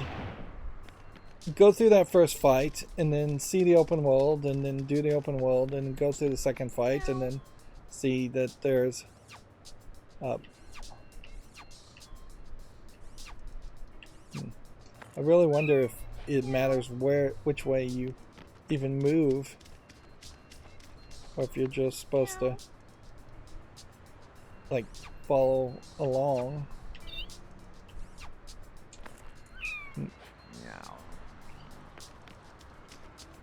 go through that first fight and then see the open world and then do the open world and go through the second fight and then see that there's I really wonder if it matters which way you even move, or if you're just supposed to follow along.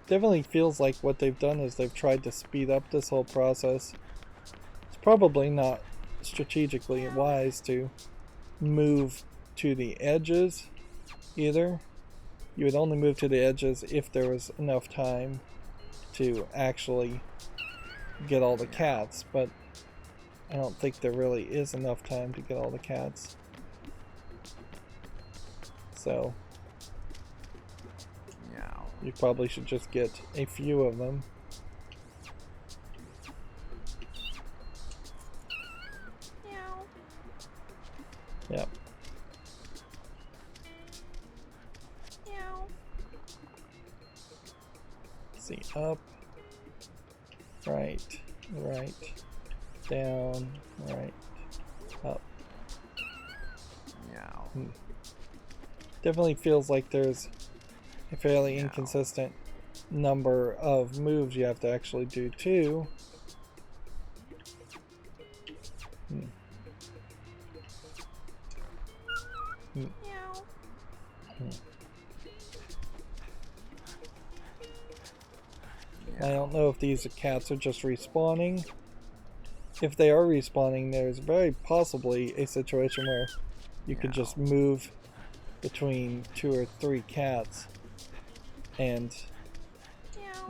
Definitely feels like what they've done is they've tried to speed up this whole process. It's probably not strategically wise to move to the edges either. You would only move to the edges if there was enough time to actually get all the cats, but I don't think there really is enough time to get all the cats. So you probably should just get a few of them. Yep. See, up, right, down, right, up. Definitely feels like there's a fairly inconsistent number of moves you have to actually do too. I don't know if these cats are just respawning. If they are respawning, there's very possibly a situation where you could just move between 2 or 3 cats and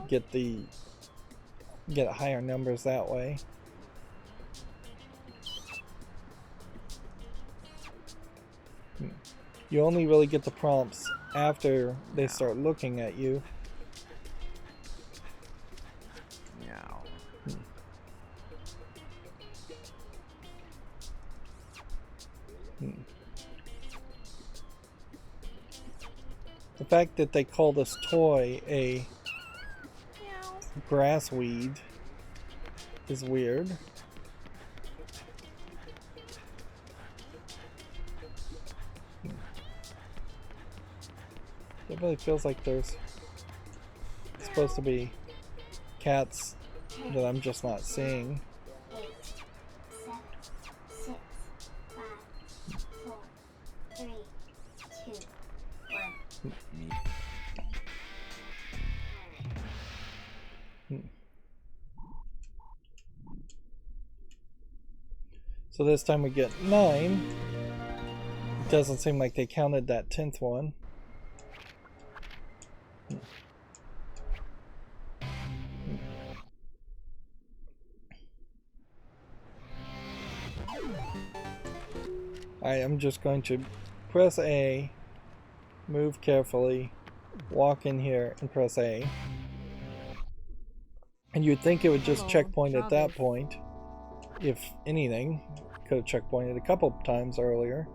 get higher numbers that way. You only really get the prompts after they start looking at you. The fact that they call this toy a grassweed is weird. It really feels like there's supposed to be cats that I'm just not seeing. 8, 7, 6, 5, 4, 3, 2, 1. So this time we get 9. It doesn't seem like they counted that 10th one. Alright, I'm just going to press A, move carefully, walk in here and press A. And you'd think it would just checkpoint at that point. If anything, could have checkpointed a couple times earlier.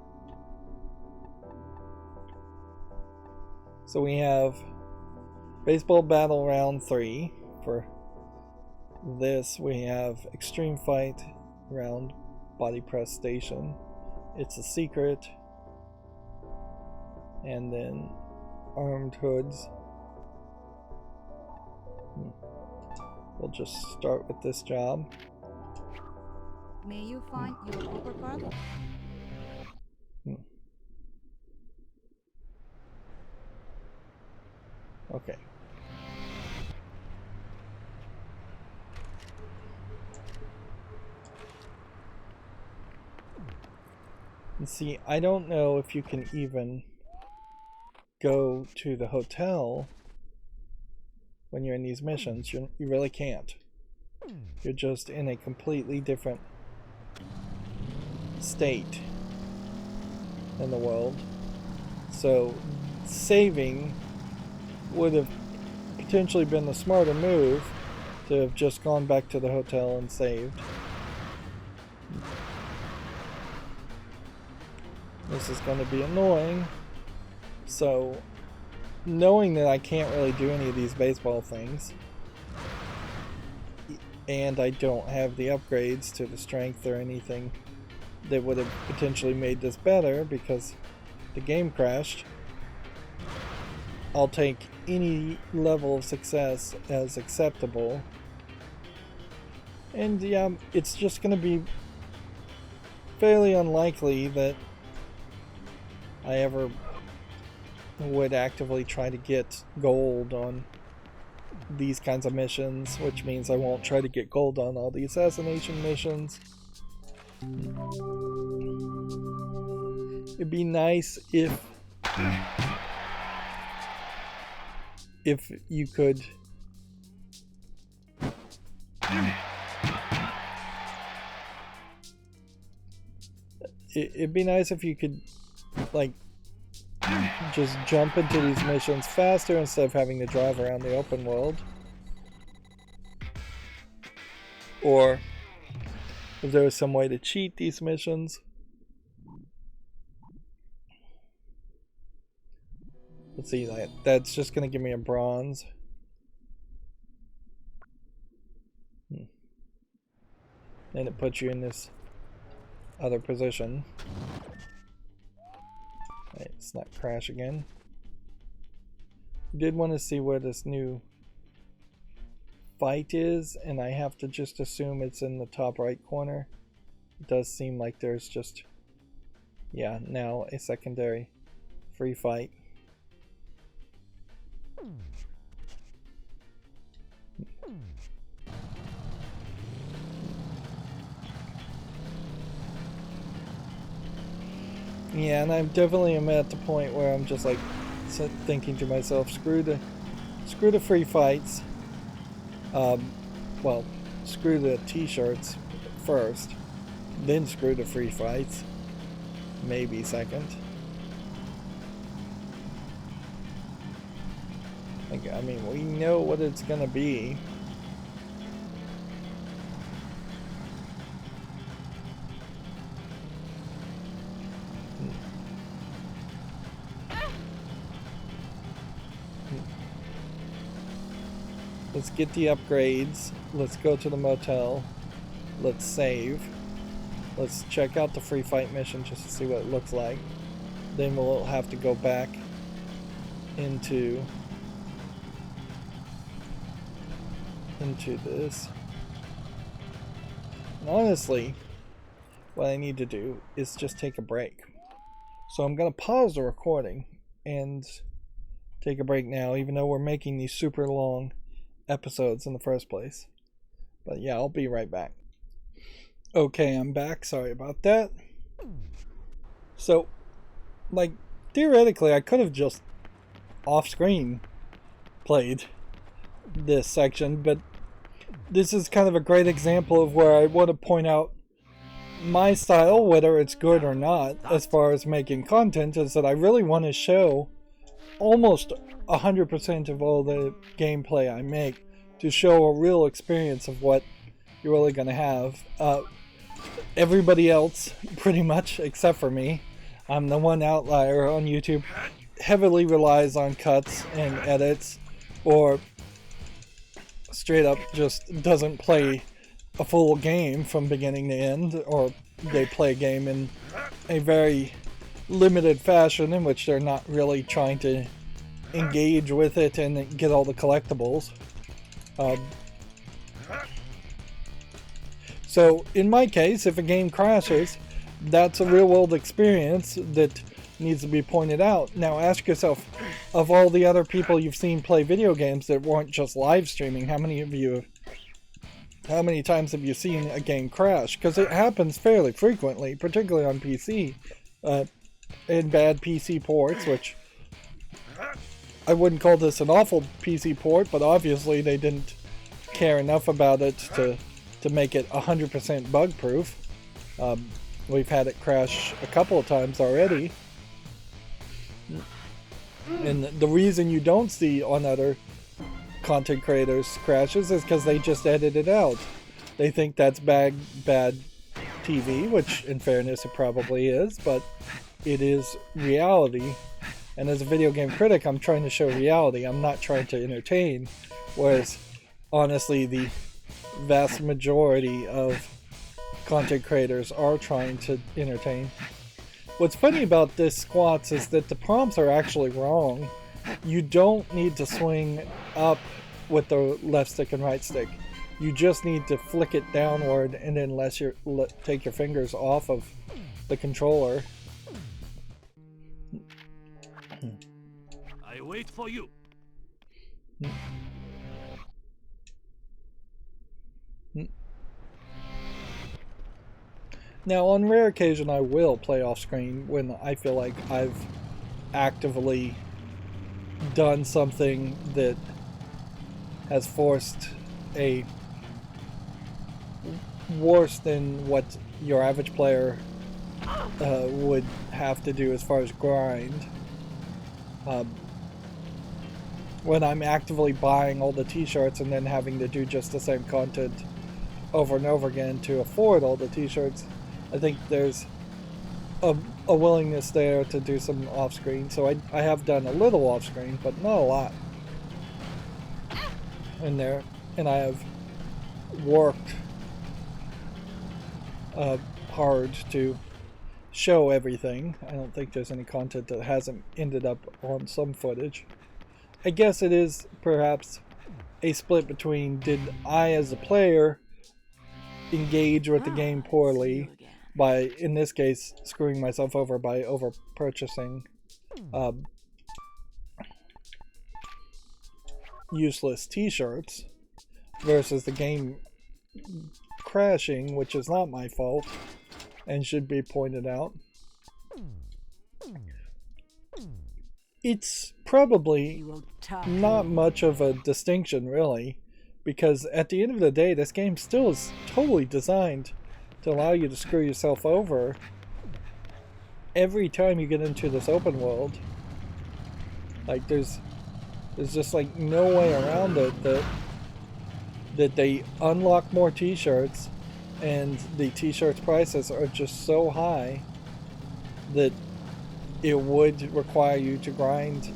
So we have Baseball Battle Round 3 for this. We have Extreme Fight Round Body Press Station. It's a secret. And then Armed Hoods. We'll just start with this job. May you find your uppercut? Okay. And see, I don't know if you can even go to the hotel when you're in these missions. You really can't. You're just in a completely different state in the world. So saving would have potentially been the smarter move, to have just gone back to the hotel and saved. This is going to be annoying. So knowing that I can't really do any of these baseball things, and I don't have the upgrades to the strength or anything that would have potentially made this better because the game crashed, I'll take any level of success as acceptable. And yeah, it's just going to be fairly unlikely that I ever would actively try to get gold on these kinds of missions, which means I won't try to get gold on all the assassination missions. It'd be nice if you could it'd be nice if you could like just jump into these missions faster instead of having to drive around the open world. Or if there was some way to cheat these missions. Let's see, that's just going to give me a bronze. And it puts you in this other position. Right, let's not crash again. I did want to see where this new fight is, and I have to just assume it's in the top right corner. It does seem like there's just, yeah, now a secondary free fight. Yeah, and I definitely am at the point where I'm just like thinking to myself, screw the free fights. Well, screw the t-shirts first, then screw the free fights, maybe second. I mean, we know what it's gonna be. Let's get the upgrades. Let's go to the motel. Let's save. Let's check out the free fight mission just to see what it looks like. Then we'll have to go back into this. And honestly, what I need to do is just take a break. So I'm going to pause the recording and take a break now, even though we're making these super long episodes in the first place. But yeah, I'll be right back. Okay, I'm back. Sorry about that. So, like, theoretically, I could have just off-screen played this section, but this is kind of a great example of where I want to point out my style, whether it's good or not, as far as making content, is that I really want to show almost 100% of all the gameplay I make to show a real experience of what you're really going to have. Everybody else, pretty much, except for me, I'm the one outlier on YouTube, heavily relies on cuts and edits, or straight up just doesn't play a full game from beginning to end, or they play a game in a very limited fashion in which they're not really trying to engage with it and get all the collectibles. So in my case, if a game crashes, that's a real world experience that needs to be pointed out. Now ask yourself, of all the other people you've seen play video games that weren't just live streaming, how many times have you seen a game crash? Because it happens fairly frequently, particularly on PC, in bad PC ports, which I wouldn't call this an awful PC port, but obviously they didn't care enough about it to make it 100% bug proof. We've had it crash a couple of times already. And the reason you don't see on other content creators crashes is because they just edit it out. They think that's bad TV, which in fairness it probably is, but it is reality. And as a video game critic, I'm trying to show reality. I'm not trying to entertain, whereas honestly the vast majority of content creators are trying to entertain. What's funny about this squats is that the prompts are actually wrong. You don't need to swing up with the left stick and right stick. You just need to flick it downward and then take your fingers off of the controller. I wait for you. Now, on rare occasion, I will play off screen when I feel like I've actively done something that has forced a worse than what your average player would have to do as far as grind. When I'm actively buying all the t-shirts and then having to do just the same content over and over again to afford all the t-shirts, I think there's a willingness there to do some off-screen. So I have done a little off-screen, but not a lot in there. And I have worked hard to show everything. I don't think there's any content that hasn't ended up on some footage. I guess it is perhaps a split between, did I as a player engage with the game poorly by, in this case, screwing myself over by over purchasing useless t-shirts, versus the game crashing, which is not my fault and should be pointed out. It's probably not much of a distinction, really, because at the end of the day, this game still is totally designed to allow you to screw yourself over every time you get into this open world. Like, there's just like no way around it that they unlock more t-shirts and the t-shirts prices are just so high that it would require you to grind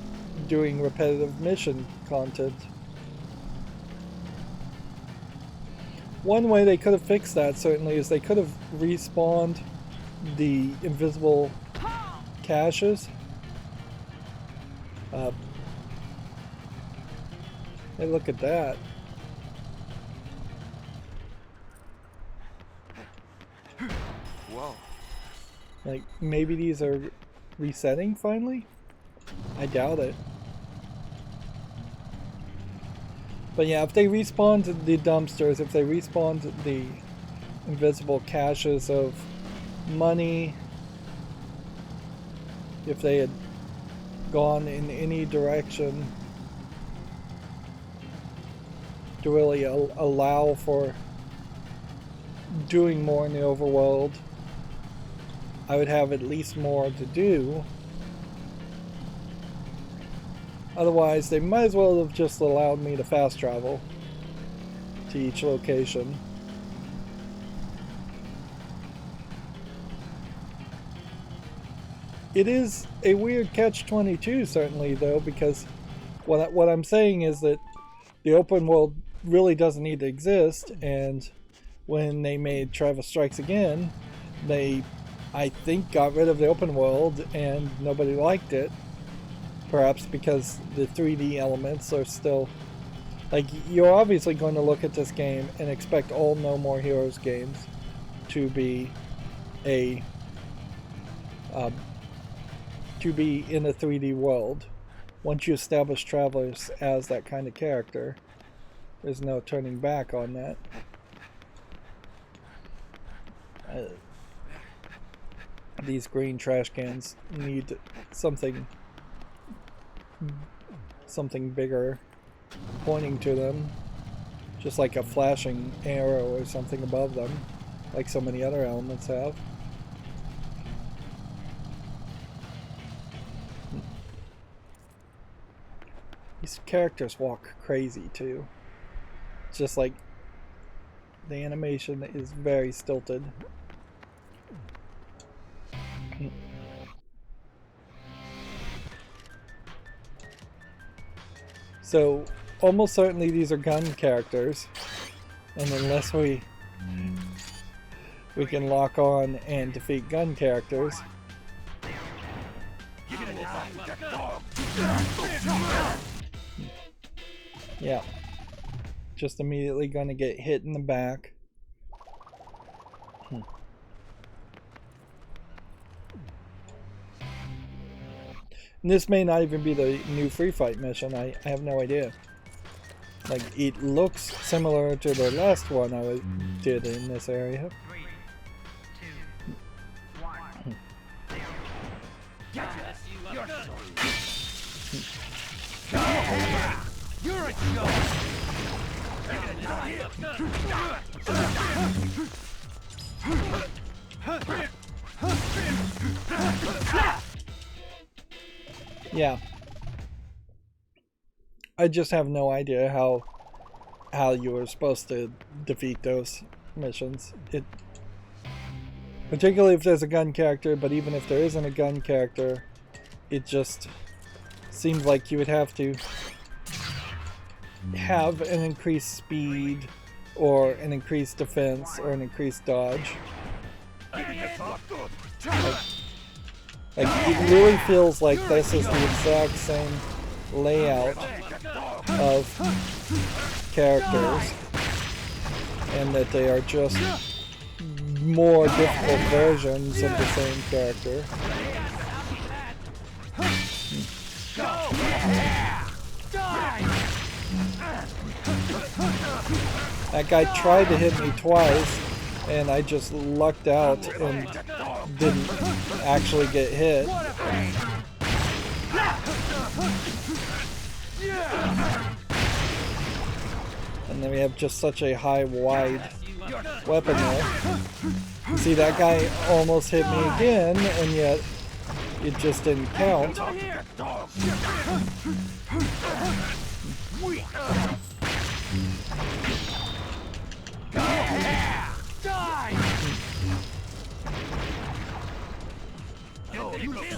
doing repetitive mission content. One way they could have fixed that, certainly, is they could have respawned the invisible caches. Hey, look at that. Whoa. Like, maybe these are resetting finally? I doubt it. But yeah, if they respawned the dumpsters, if they respawned the invisible caches of money, if they had gone in any direction to really allow for doing more in the overworld, I would have at least more to do. Otherwise, they might as well have just allowed me to fast travel to each location. It is a weird catch-22, certainly, though, because what I'm saying is that the open world really doesn't need to exist, and when they made Travis Strikes Again, they, I think, got rid of the open world, and nobody liked it. Perhaps because the 3D elements are still... Like, you're obviously going to look at this game and expect all No More Heroes games to be a... to be in a 3D world. Once you establish Travelers as that kind of character, there's no turning back on that. These green trash cans need something bigger pointing to them, just like a flashing arrow or something above them, like so many other elements have. These characters walk crazy too. It's just like the animation is very stilted. So almost certainly these are gun characters, and unless we can lock on and defeat gun characters, yeah, just immediately gonna get hit in the back. And this may not even be the new free fight mission. I have no idea. Like, it looks similar to the last one I did in this area. 3, 2, 1. You're a Yeah. I just have no idea how you were supposed to defeat those missions. Particularly if there's a gun character, but even if there isn't a gun character, it just seems like you would have to have an increased speed or an increased defense or an increased dodge. Like, it really feels like this is the exact same layout of characters, and that they are just more difficult versions of the same character. That guy tried to hit me twice, and I just lucked out and didn't actually get hit. And then we have just such a high, wide weapon there. See, that guy almost hit me again, and yet it just didn't count.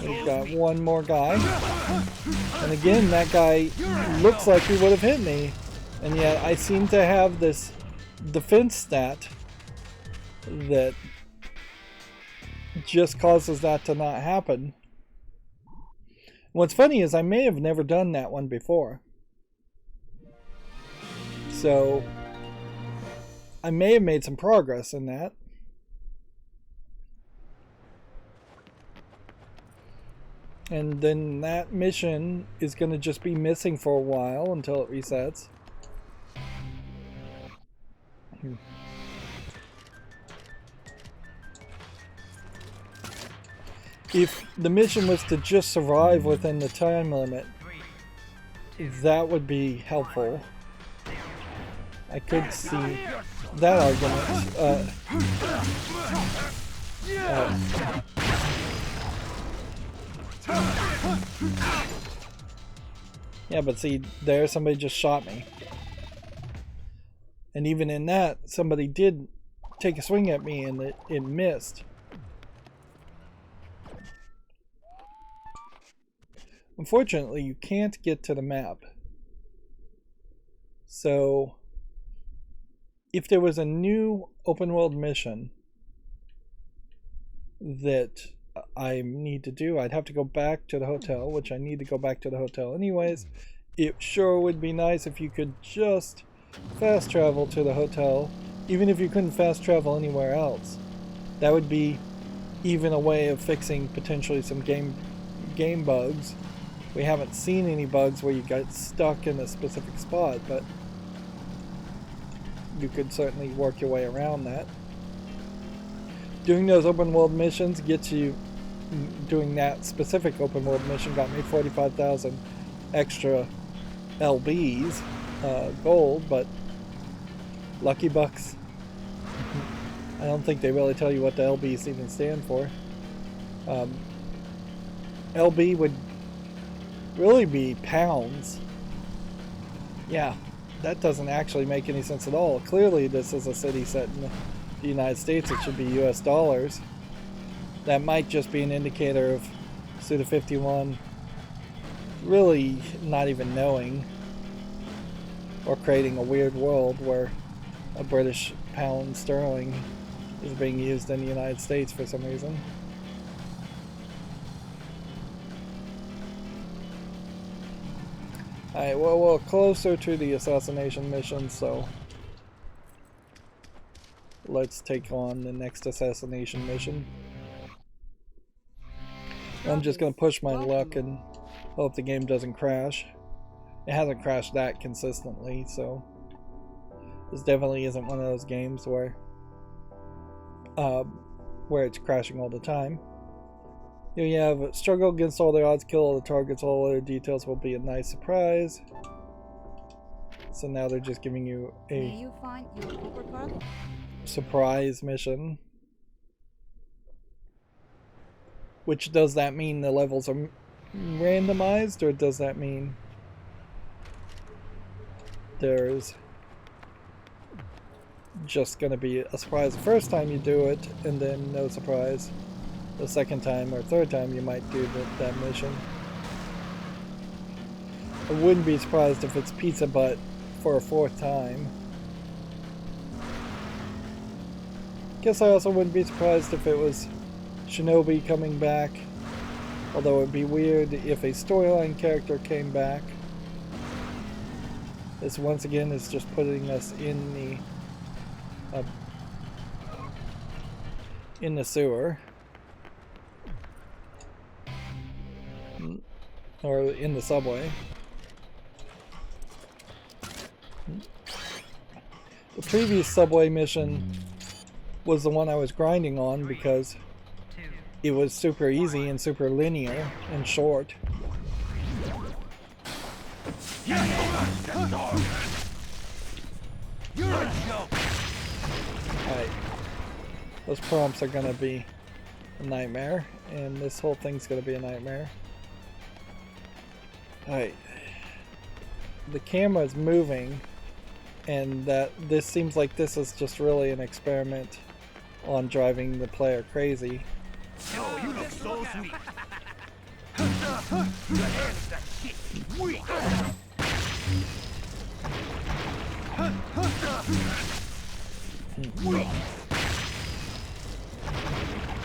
We've got one more guy. And again, that guy looks like he would have hit me. And yet I seem to have this defense stat that just causes that to not happen. What's funny is I may have never done that one before. So I may have made some progress in that. And then that mission is going to just be missing for a while until it resets. If the mission was to just survive within the time limit, that would be helpful. I could see that argument. Yeah, but see, there somebody just shot me. And even in that, somebody did take a swing at me and it missed. Unfortunately, you can't get to the map. So, if there was a new open world mission that I need to do, I'd have to go back to the hotel, which I need to go back to the hotel anyways. It sure would be nice if you could just fast travel to the hotel, even if you couldn't fast travel anywhere else. That would be even a way of fixing potentially some game bugs. We haven't seen any bugs where you got stuck in a specific spot, but you could certainly work your way around that. Doing those open world missions gets you, doing that specific open world mission got me 45,000 extra LBs, gold, but lucky bucks. I don't think they really tell you what the LBs even stand for. LB would really be pounds. Yeah, that doesn't actually make any sense at all. Clearly this is a city set in the United States. It should be US dollars. That might just be an indicator of Suda 51 really not even knowing, or creating a weird world where a British pound sterling is being used in the United States for some reason. Alright, well, we're closer to the assassination mission, so let's take on the next assassination mission. I'm just going to push my luck and hope the game doesn't crash. It hasn't crashed that consistently, so this definitely isn't one of those games where it's crashing all the time. Here you have struggle against all the odds, kill all the targets, all other details will be a nice surprise. So now they're just giving you a surprise mission. Which, does that mean the levels are randomized, or does that mean there's just going to be a surprise the first time you do it and then no surprise the second time or third time you might do that mission? I wouldn't be surprised if it's Pizza Butt for a fourth time. Guess I also wouldn't be surprised if it was Shinobi coming back, although it'd be weird if a storyline character came back. This once again is just putting us in the sewer, or in the subway. The previous subway mission was the one I was grinding on because it was super easy and super linear and short. Alright. Those prompts are gonna be a nightmare, and this whole thing's gonna be a nightmare. Alright. The camera's moving, and this seems like this is just really an experiment on driving the player crazy. Oh, you look so sweet.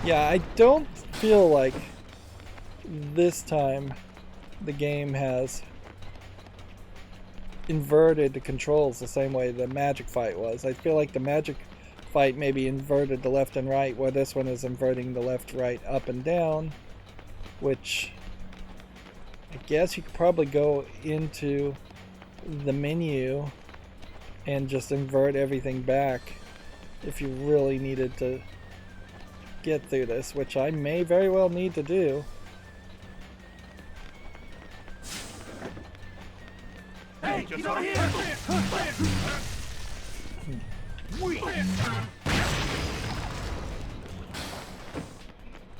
Yeah, I don't feel like this time the game has inverted the controls the same way the Magic Fight was. I feel like the Magic Fight maybe inverted the left and right, where this one is inverting the left, right, up, and down, which I guess you could probably go into the menu and just invert everything back if you really needed to get through this, which I may very well need to do. Hey, get over here!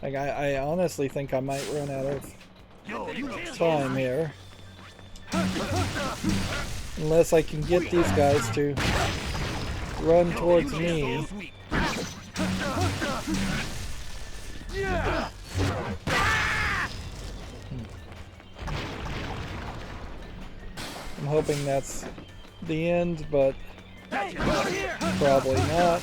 Like, I honestly think I might run out of time here. Unless I can get these guys to run towards me. I'm hoping that's the end, but probably not.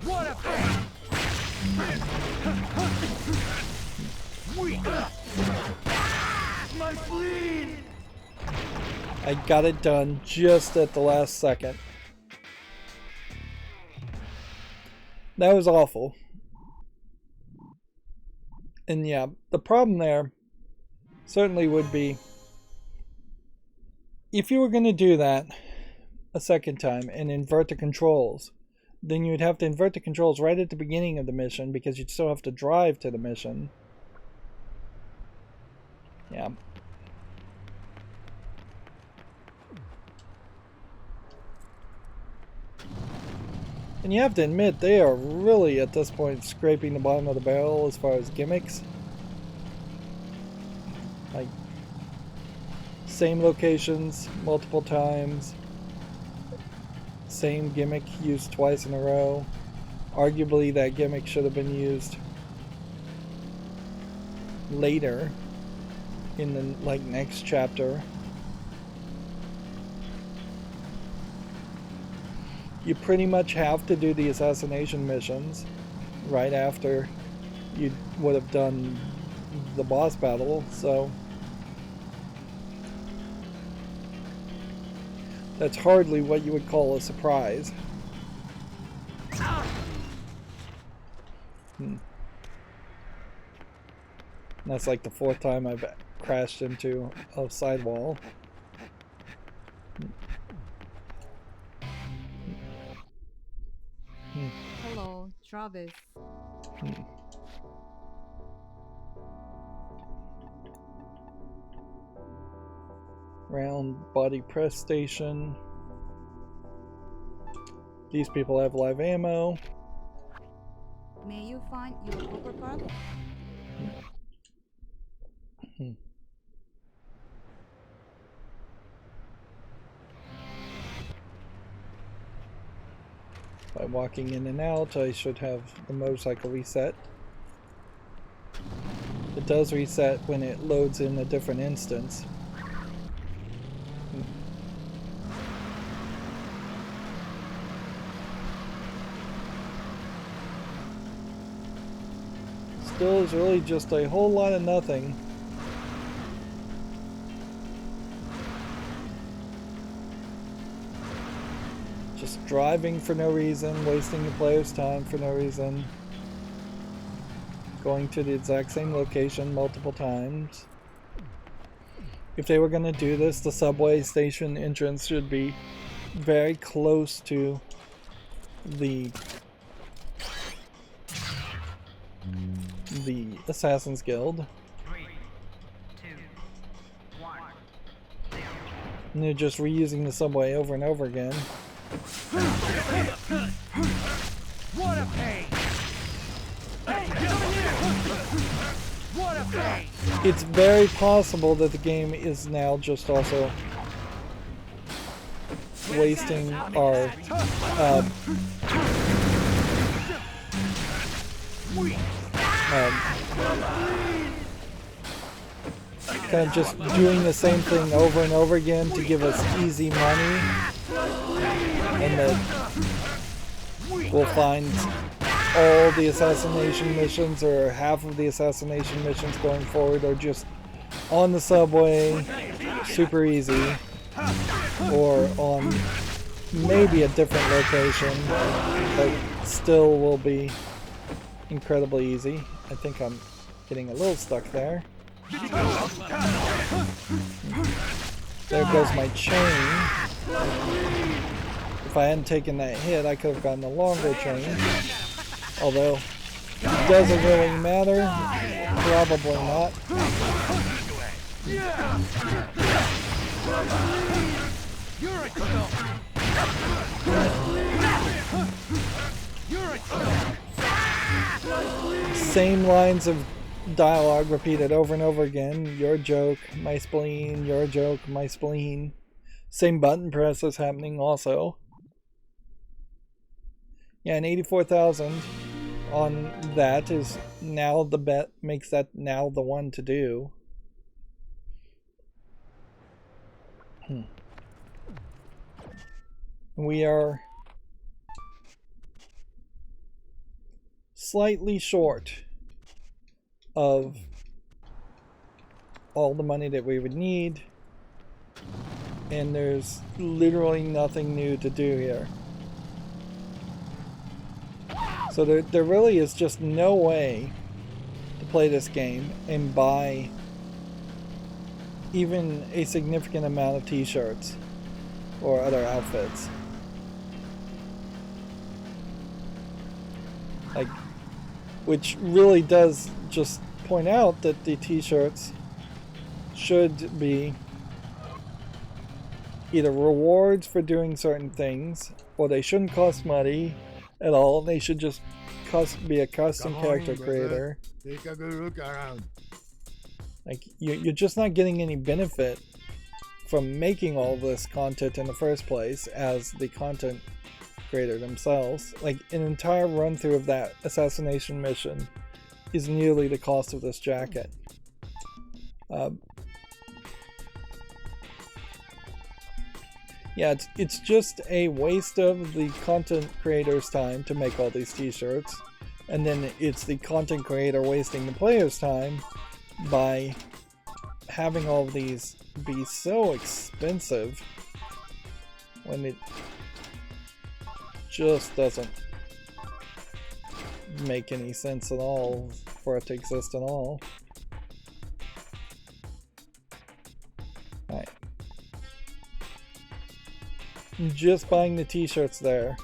What a pain! My spleen! I got it done just at the last second. That was awful. And yeah, the problem there certainly would be if you were going to do that a second time and invert the controls, then you'd have to invert the controls right at the beginning of the mission because you'd still have to drive to the mission. Yeah. And you have to admit, they are really at this point scraping the bottom of the barrel as far as gimmicks. Like, same locations, multiple times. Same gimmick used twice in a row. Arguably that gimmick should have been used later in the next chapter. You pretty much have to do the assassination missions right after you would have done the boss battle, so that's hardly what you would call a surprise. That's like the 4th time I've crashed into a sidewall. Hello, Travis. Round body press station. These people have live ammo. May you find your upper card? By walking in and out, I should have the motorcycle reset. It does reset when it loads in a different instance. Still is really just a whole lot of nothing. Just driving for no reason, wasting the player's time for no reason. Going to the exact same location multiple times. If they were going to do this, the subway station entrance should be very close to the Assassin's Guild. 3, 2, 1, 0. And they're just reusing the subway over and over again. What a pain! Hey, get over here! What a pain! It's very possible that the game is now just also wasting our kind of just doing the same thing over and over again to give us easy money, and that we'll find all the assassination missions or half of the assassination missions going forward are just on the subway, super easy, or on maybe a different location, but still will be incredibly easy. I think I'm getting a little stuck there. There goes my chain. If I hadn't taken that hit, I could have gotten a longer chain. Although, does it really matter? Probably not. Same lines of dialogue repeated over and over again. Your joke, my spleen, your joke, my spleen. Same button press is happening also. Yeah, and 84,000 on that is now the bet, makes that now the one to do. We are slightly short of all the money that we would need, and there's literally nothing new to do here. So there really is just no way to play this game and buy even a significant amount of t-shirts or other outfits. Like, which really does just point out that the t-shirts should be either rewards for doing certain things, or they shouldn't cost money at all. They should just be a custom character creator. Take a good look around. Like, you're just not getting any benefit from making all this content in the first place as the content creator themselves. Like, an entire run through of that assassination mission is nearly the cost of this jacket. Yeah, it's just a waste of the content creator's time to make all these t-shirts, and then it's the content creator wasting the player's time by having all of these be so expensive when it just doesn't make any sense at all for it to exist at all. Alright. Just buying the t-shirts there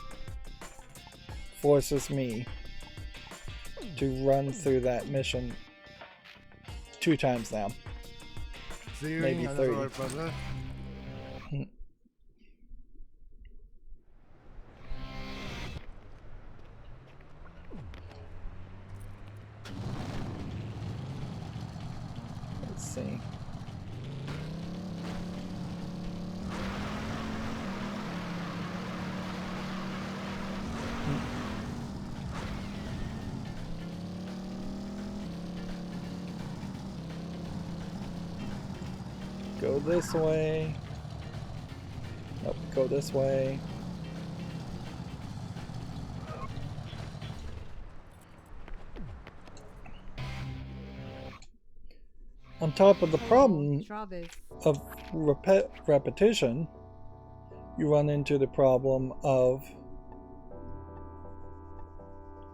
forces me to run through that mission 2 times now. Maybe 3. Let's see. Go this way. Nope, go this way. On top of the problem of repetition, you run into the problem of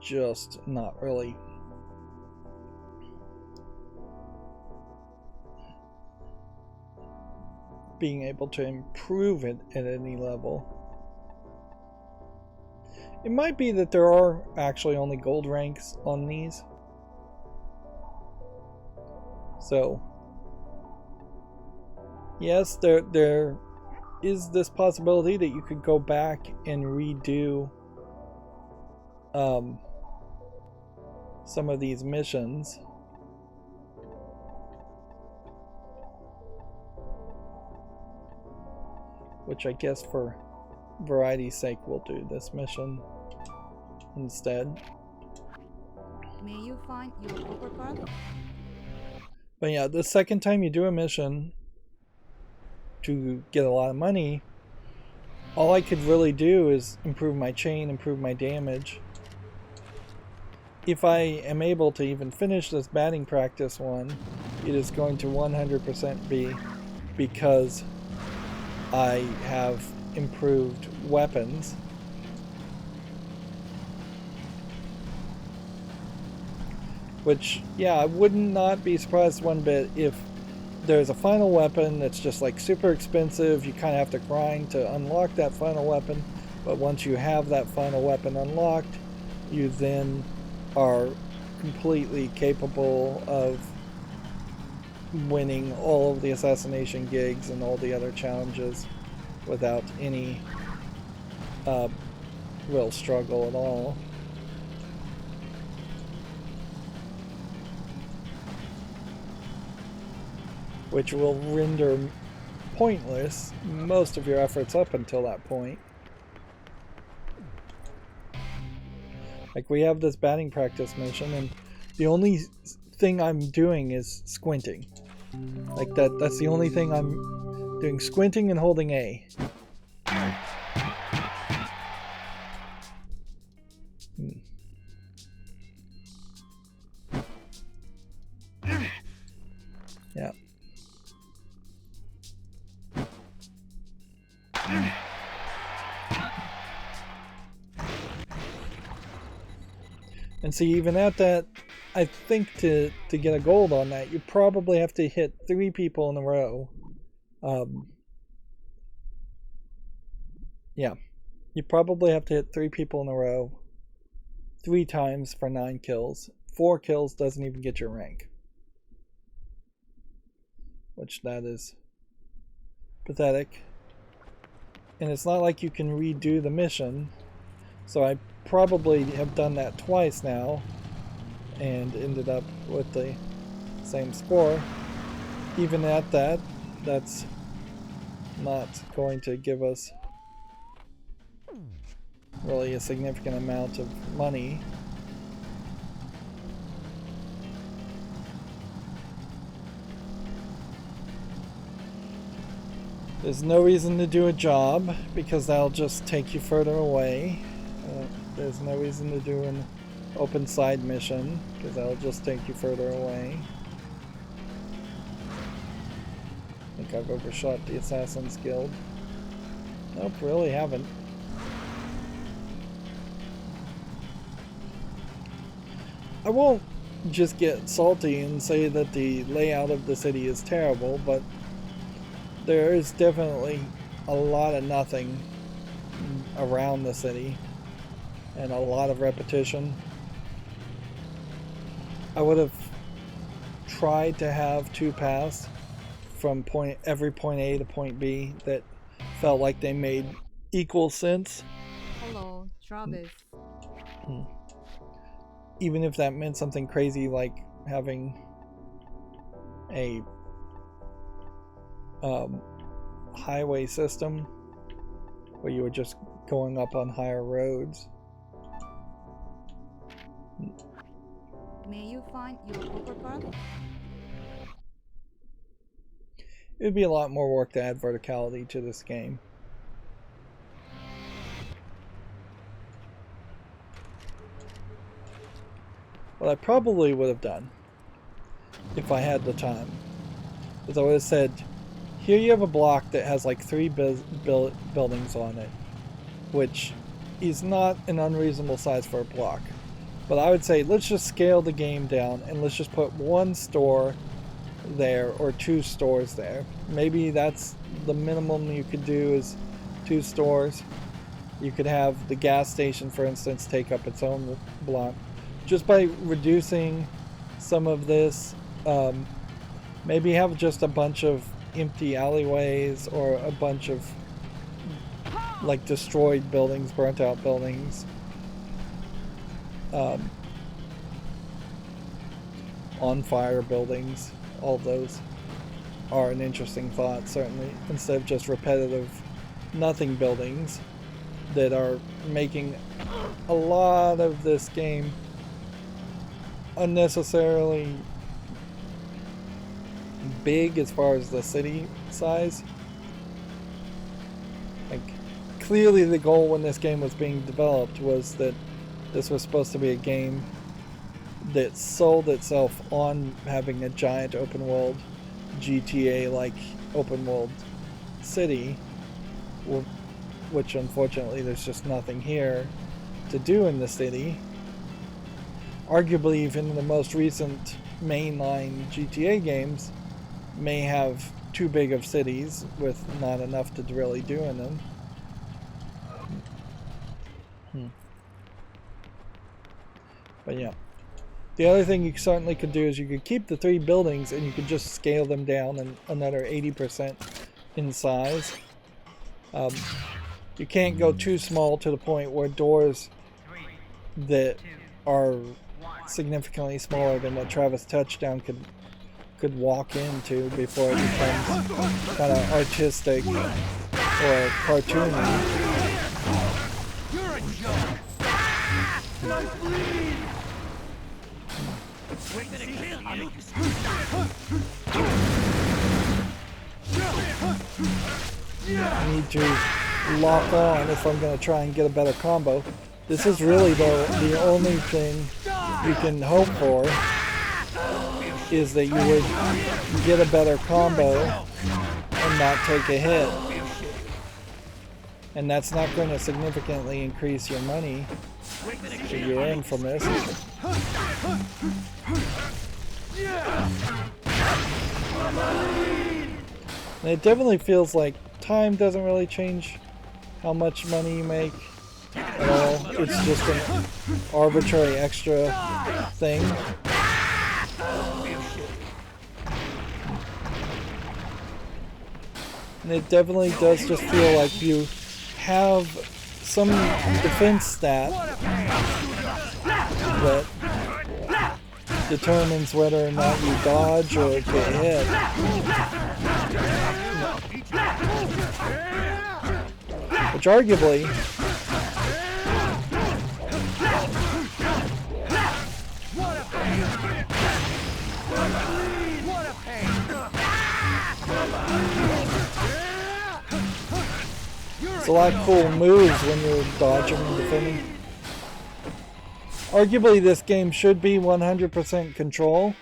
just not really being able to improve it at any level. It might be that there are actually only gold ranks on these. So, yes, there is this possibility that you could go back and redo some of these missions. Which I guess for variety's sake we'll do this mission instead. May you find your overcard? But yeah, the second time you do a mission to get a lot of money, all I could really do is improve my chain, improve my damage. If I am able to even finish this batting practice one, it is going to 100% be because I have improved weapons. Which, yeah, I would not be surprised one bit if there's a final weapon that's just like super expensive. You kind of have to grind to unlock that final weapon, but once you have that final weapon unlocked, you then are completely capable of winning all of the assassination gigs and all the other challenges without any real struggle at all. Which will render pointless most of your efforts up until that point. Like, we have this batting practice mission, and the only thing I'm doing is squinting. Like, that's the only thing I'm doing, squinting and holding A. Yeah. And see, even at that, I think to get a gold on that, you probably have to hit 3 people in a row. Yeah. You probably have to hit 3 people in a row 3 times for 9 kills. 4 kills doesn't even get your rank. Which, that is pathetic. And it's not like you can redo the mission. So I probably have done that twice now and ended up with the same score. Even at that, that's not going to give us really a significant amount of money. There's no reason to do a job because that'll just take you further away. There's no reason to do an open side mission because that'll just take you further away. I think I've overshot the Assassin's Guild. Nope, really haven't. I won't just get salty and say that the layout of the city is terrible, but there is definitely a lot of nothing around the city and a lot of repetition. I would have tried to have 2 paths from every point A to point B that felt like they made equal sense. Hello, Travis. Even if that meant something crazy like having a highway system where you were just going up on higher roads. May you find your overcard? It would be a lot more work to add verticality to this game. What I probably would have done, if I had the time, is I would have said, here you have a block that has like 3 buildings on it, which is not an unreasonable size for a block. But I would say, let's just scale the game down and let's just put 1 store there or 2 stores there. Maybe that's the minimum you could do is 2 stores. You could have the gas station, for instance, take up its own block. Just by reducing some of this, maybe have just a bunch of empty alleyways or a bunch of like destroyed buildings, burnt out buildings. On fire buildings. All those are an interesting thought, certainly, instead of just repetitive nothing buildings that are making a lot of this game unnecessarily big as far as the city size. Like, clearly the goal when this game was being developed was that this was supposed to be a game that sold itself on having a giant open world GTA like open world city which unfortunately there's just nothing here to do in the city. Arguably even the most recent mainline GTA games may have too big of cities with not enough to really do in them. But yeah. The other thing you certainly could do is you could keep the 3 buildings and you could just scale them down another 80% in size. You can't go too small to the point where doors that are significantly smaller than what Travis Touchdown could walk into before it becomes kind of artistic or cartoony. You're a joke. My bleed. We're gonna kill you. I need to lock on if I'm going to try and get a better combo. This is really the only thing you can hope for, is that you would get a better combo and not take a hit. And that's not going to significantly increase your money that you earn from this. And it definitely feels like time doesn't really change how much money you make at all. It's just an arbitrary extra thing. And it definitely does just feel like you have some defense stat that determines whether or not you dodge or get hit. Which arguably it's a lot of cool moves when you're dodging and defending. Arguably this game should be 100% control.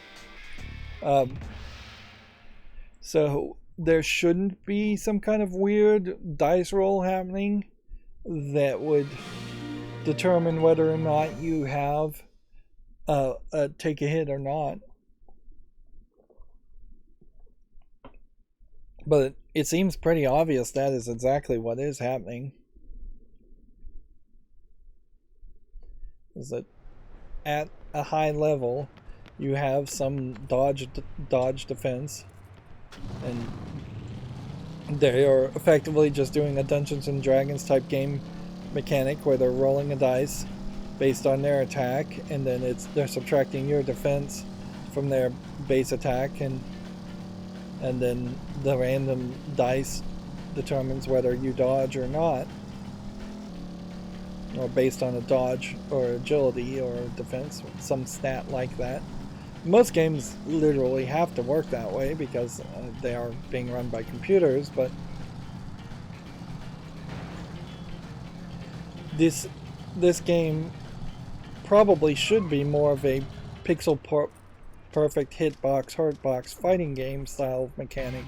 So there shouldn't be some kind of weird dice roll happening that would determine whether or not you have take a hit or not. But it seems pretty obvious that is exactly what is happening. Is that at a high level you have some dodge defense, and they are effectively just doing a Dungeons and Dragons type game mechanic where they're rolling a dice based on their attack, and then they're subtracting your defense from their base attack, and then the random dice determines whether you dodge or not, or based on a dodge or agility or defense, some stat like that. Most games literally have to work that way because they are being run by computers, but this game probably should be more of a pixel perfect hitbox, hurtbox fighting game style mechanic,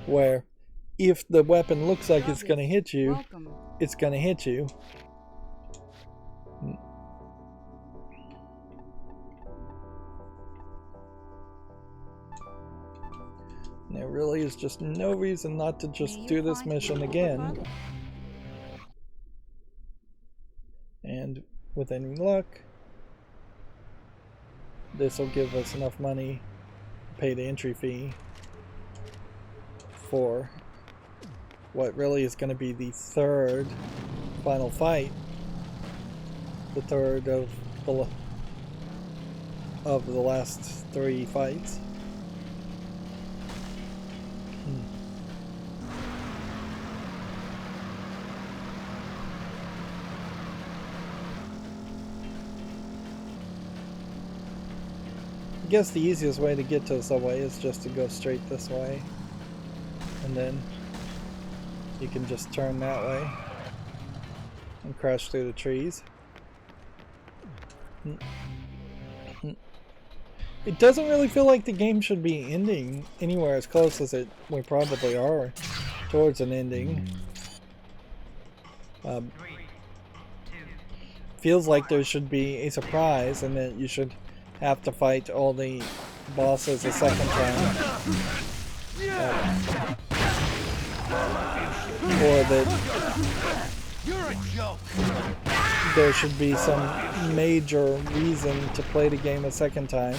where if the weapon looks like it's going to hit you, it's going to hit you. And there really is just no reason not to just do this mission again. And with any luck, this will give us enough money to pay the entry fee for what really is going to be the third final fight. The third of the last 3 fights. I guess the easiest way to get to the subway is just to go straight this way, and then you can just turn that way and crash through the trees. It doesn't really feel like the game should be ending anywhere as close as we probably are towards an ending. Feels like there should be a surprise and that you should have to fight all the bosses a second time. Or that there should be some major reason to play the game a second time,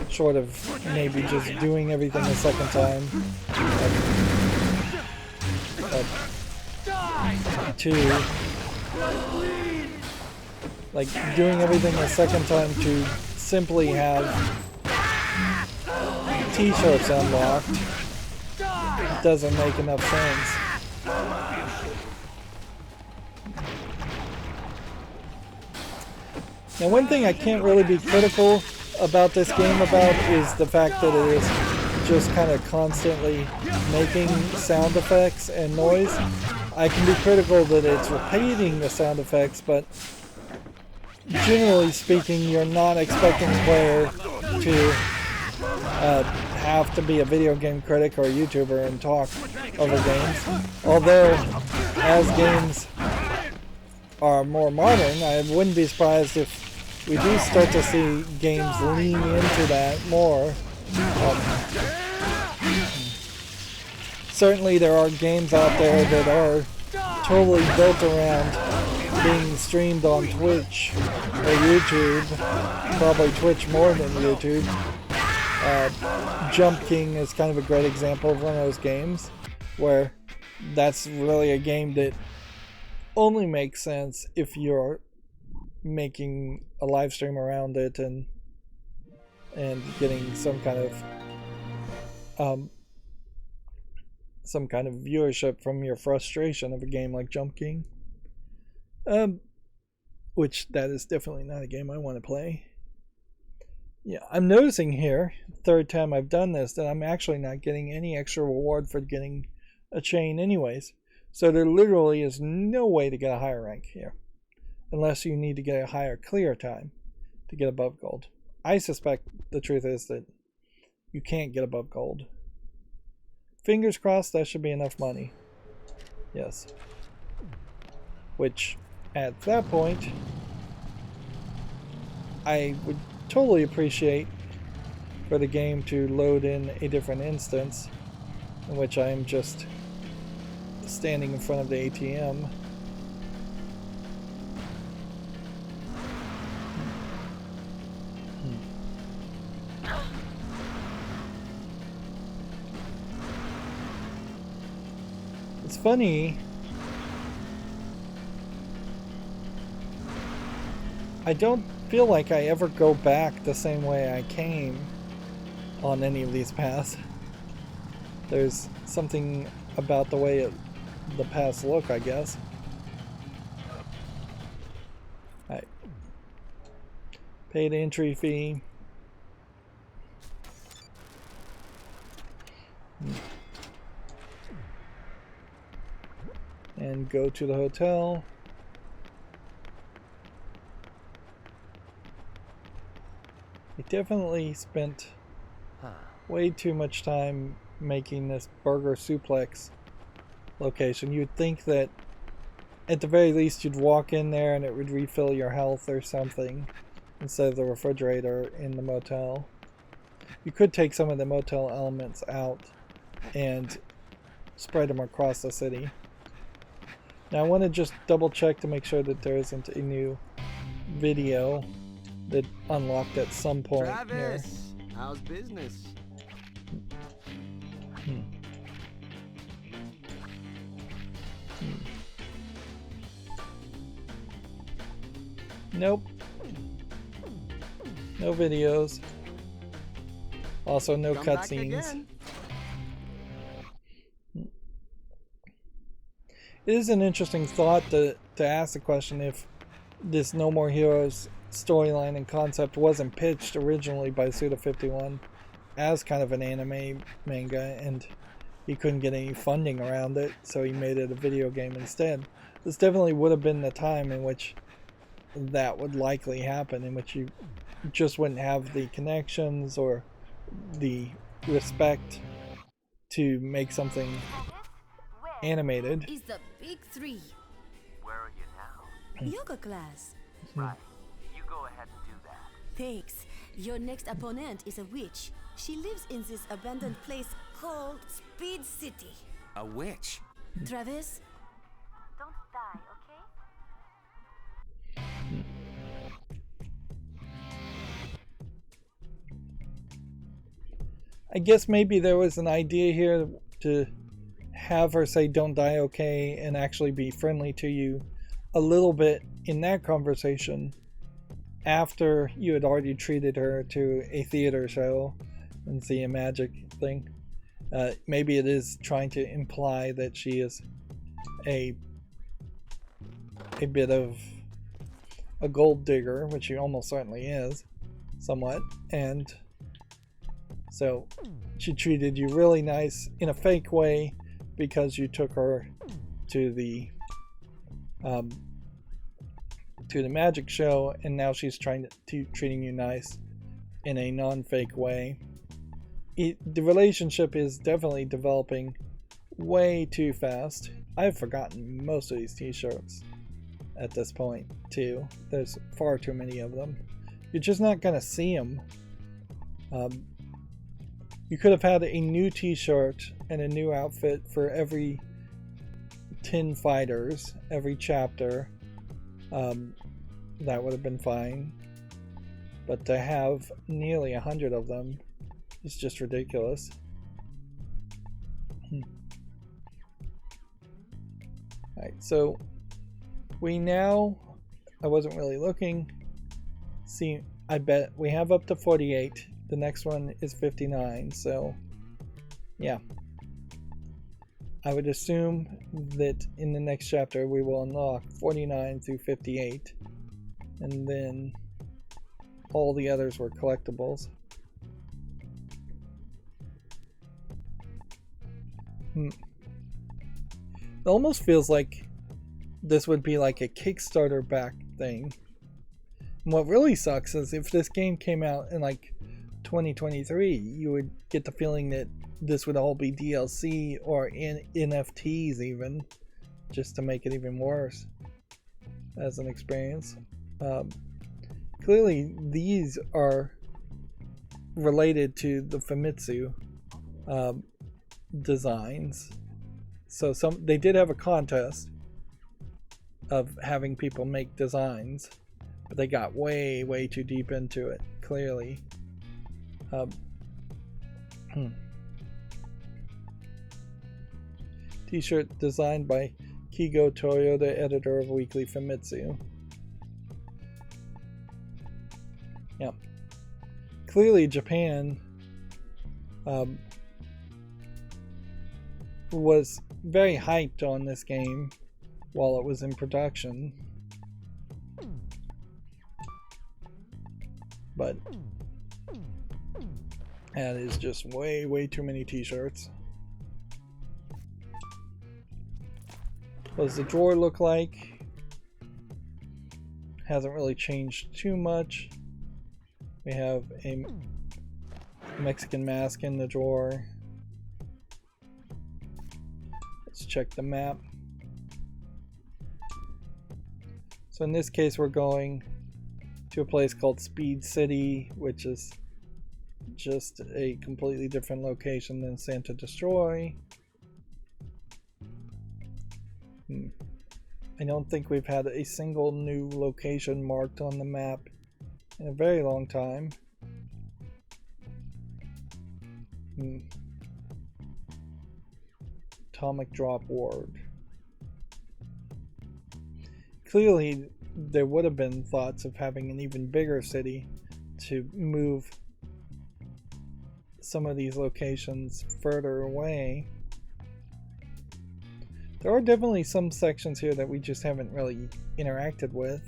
short of maybe just doing everything a second time. To like doing everything a second time to simply have t-shirts unlocked doesn't make enough sense. Now, one thing I can't really be critical about this game about is the fact that it is just kind of constantly making sound effects and noise. I can be critical that it's repeating the sound effects, but generally speaking, you're not expecting the player to have to be a video game critic or a YouTuber and talk over games. Although, as games are more modern, I wouldn't be surprised if we do start to see games lean into that more. Certainly there are games out there that are totally built around being streamed on Twitch or YouTube, probably Twitch more than YouTube. Jump King is kind of a great example of one of those games where that's really a game that only makes sense if you're making a live stream around it and getting some kind of viewership from your frustration of a game like Jump King. Which that is definitely not a game I want to play. Yeah, I'm noticing here, third time I've done this, that I'm actually not getting any extra reward for getting a chain anyways. So there literally is no way to get a higher rank here. Unless you need to get a higher clear time to get above gold. I suspect the truth is that you can't get above gold. Fingers crossed that should be enough money. Yes. Which, at that point, I would totally appreciate for the game to load in a different instance in which I am just standing in front of the ATM. It's funny, I don't feel like I ever go back the same way I came on any of these paths. There's something about the way the paths look, I guess. Alright. Pay the entry fee. And go to the hotel. I definitely spent way too much time making this burger suplex location. You'd think that at the very least you'd walk in there and it would refill your health or something instead of the refrigerator in the motel. You could take some of the motel elements out and spread them across the city. Now I want to just double check to make sure that there isn't a new video that unlocked at some point here. How's business? Nope. No videos. Also no cutscenes. It is an interesting thought to ask the question if this No More Heroes storyline and concept wasn't pitched originally by Suda51 as kind of an anime manga and he couldn't get any funding around it, so he made it a video game instead. This definitely would have been the time in which that would likely happen, in which you just wouldn't have the connections or the respect to make something animated. Is the big three. Where Yoga class. Right. You go ahead and do that. Thanks. Your next opponent is a witch. She lives in this abandoned place called Speed City. A witch? Travis? Don't die, okay? I guess maybe there was an idea here to have her say "don't die, okay," and actually be friendly to you a little bit in that conversation after you had already treated her to a theater show and see a magic thing. Maybe it is trying to imply that she is a bit of a gold digger, which she almost certainly is, somewhat, and so she treated you really nice in a fake way because you took her to the magic show, and now she's treating you nice in a non-fake way. The relationship is definitely developing way too fast. I've forgotten most of these t-shirts at this point too. There's far too many of them. You're just not gonna see them. You could have had a new t-shirt and a new outfit for every 10 fighters, every chapter. That would have been fine. But to have nearly 100 of them is just ridiculous. Alright, so we now, I wasn't really looking. See, I bet we have up to 48. The next one is 59, so yeah. I would assume that in the next chapter we will unlock 49 through 58, and then all the others were collectibles. It almost feels like this would be like a Kickstarter back thing. And what really sucks is if this game came out in like 2023, you would get the feeling that this would all be DLC or NFTs even, just to make it even worse as an experience. Clearly these are related to the Famitsu designs, so they did have a contest of having people make designs, but they got way too deep into it, clearly. T-shirt designed by Kigo Toyoda, editor of Weekly Famitsu. Yeah. Clearly Japan was very hyped on this game while it was in production. But that is just way too many t-shirts. What does the drawer look like? Hasn't really changed too much. We have a Mexican mask in the drawer. Let's check the map. So in this case we're going to a place called Speed City, which is just a completely different location than Santa Destroy. I don't think we've had a single new location marked on the map in a very long time. Atomic Drop Ward. Clearly there would have been thoughts of having an even bigger city to move some of these locations further away. There are definitely some sections here that we just haven't really interacted with.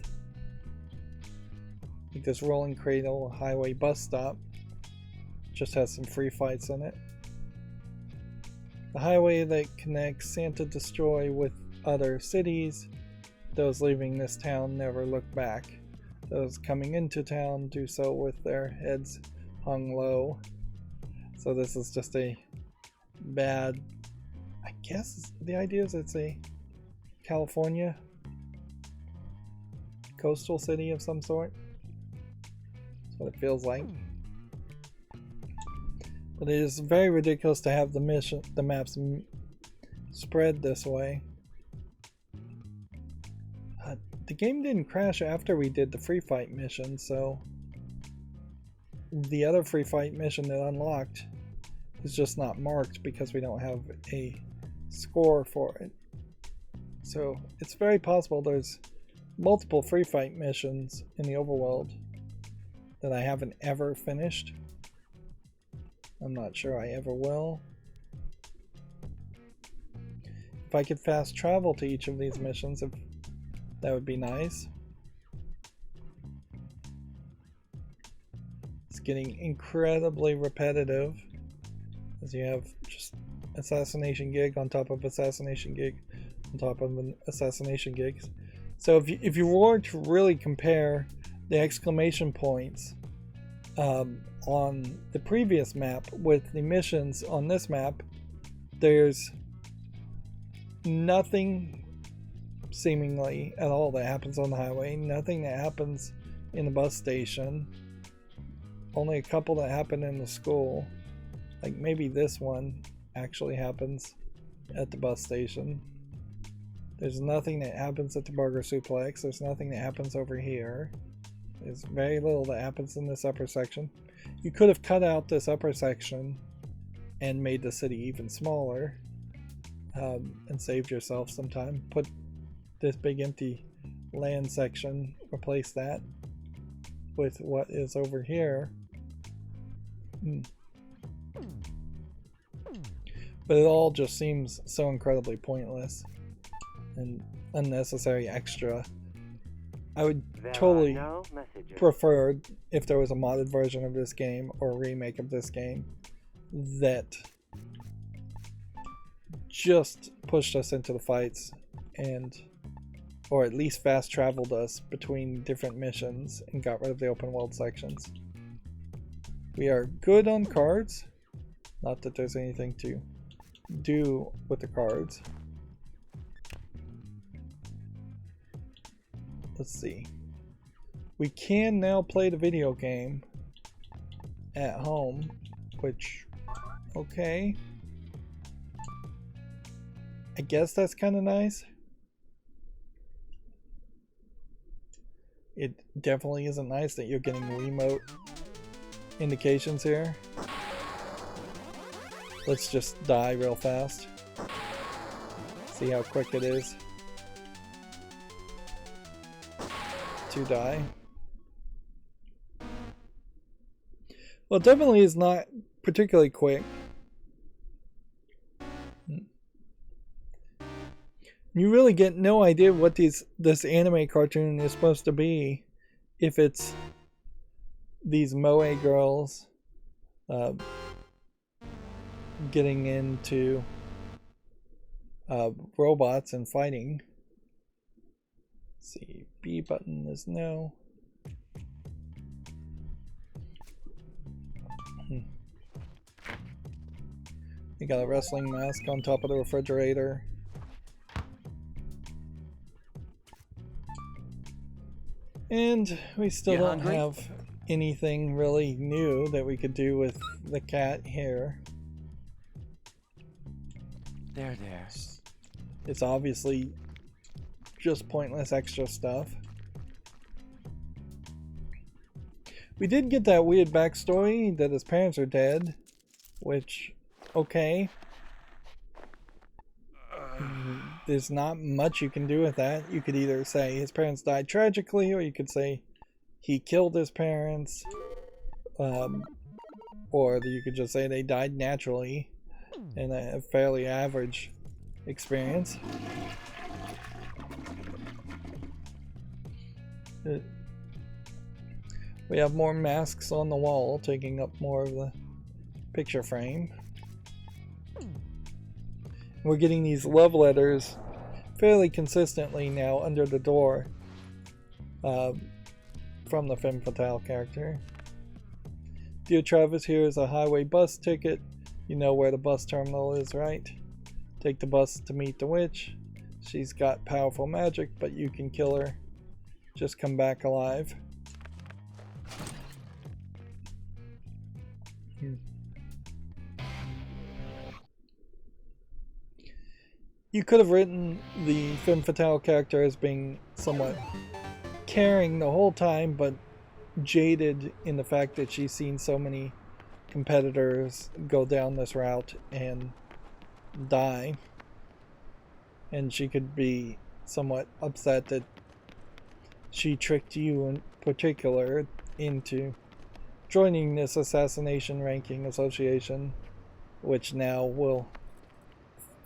Like this Rolling Cradle Highway bus stop. Just has some free fights in it. The highway that connects Santa Destroy with other cities. Those leaving this town never look back. Those coming into town do so with their heads hung low. So this is just a bad, I guess the idea is it's a California coastal city of some sort. That's what it feels like. But it is very ridiculous to have the maps spread this way. The game didn't crash after we did the free fight mission, so the other free fight mission that unlocked is just not marked because we don't have a score for it. So it's very possible there's multiple free fight missions in the overworld that I haven't ever finished. I'm not sure I ever will. If I could fast travel to each of these missions, that would be nice. It's getting incredibly repetitive as you have just assassination gig on top of assassination gig on top of an assassination gig. So if you were to really compare the exclamation points on the previous map with the missions on this map, there's nothing seemingly at all that happens on the highway, nothing that happens in the bus station, only a couple that happen in the school. Like maybe this one actually happens at the bus station. There's nothing that happens at the burger suplex. There's nothing that happens over here. There's very little that happens in this upper section. You could have cut out this upper section and made the city even smaller and saved yourself some time. Put this big empty land section, replace that with what is over here. But it all just seems so incredibly pointless and unnecessary extra. I would totally prefer if there was a modded version of this game or a remake of this game that just pushed us into the fights and or at least fast traveled us between different missions and got rid of the open world sections. We are good on cards. Not that there's anything to do with the cards. Let's see. We can now play the video game at home, which, okay. I guess that's kind of nice. It definitely isn't nice that you're getting remote indications here. Let's just die real fast. See how quick it is to die. Well, it definitely is not particularly quick. You really get no idea what this anime cartoon is supposed to be if it's these moe girls getting into robots and fighting. Let's see, B button is no. We got a wrestling mask on top of the refrigerator. And we still don't have anything really new that we could do with the cat here. There. It's obviously just pointless extra stuff. We did get that weird backstory that his parents are dead, which, okay. There's not much you can do with that. You could either say his parents died tragically, or you could say he killed his parents, or you could just say they died naturally in a fairly average experience. We have more masks on the wall, taking up more of the picture frame. We're getting these love letters fairly consistently now under the door from the femme fatale character. Dear Travis, here is a highway bus ticket. You know where the bus terminal is, right? Take the bus to meet the witch. She's got powerful magic, but you can kill her just come back alive. You could have written the Femme Fatale character as being somewhat caring the whole time, but jaded in the fact that she's seen so many competitors go down this route and die. And she could be somewhat upset that she tricked you in particular into joining this assassination ranking association, which now will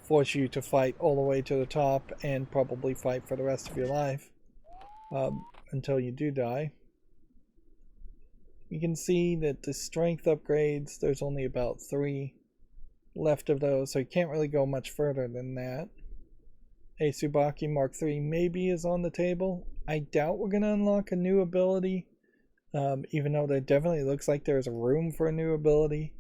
force you to fight all the way to the top and probably fight for the rest of your life until you do die. You can see that the strength upgrades, there's only about 3 left of those, so you can't really go much further than that. A Tsubaki Mark III maybe is on the table. I doubt we're going to unlock a new ability, even though there definitely looks like there's room for a new ability.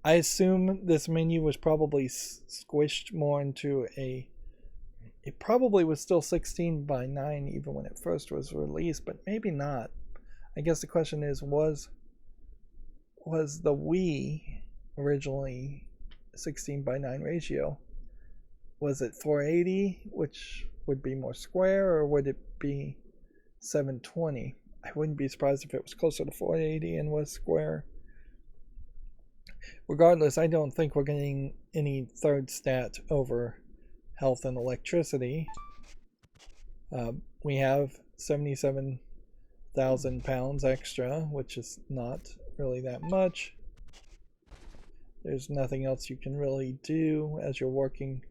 I assume this menu was probably squished more into a... It probably was still 16 by 9 even when it first was released, but maybe not. I guess the question is, was the Wii originally 16 by 9 ratio? Was it 480, which would be more square, or would it be 720? I wouldn't be surprised if it was closer to 480 and was square. Regardless, I don't think we're getting any third stat over health and electricity. We have 77,000 pounds extra, which is not really that much. There's nothing else you can really do as you're working.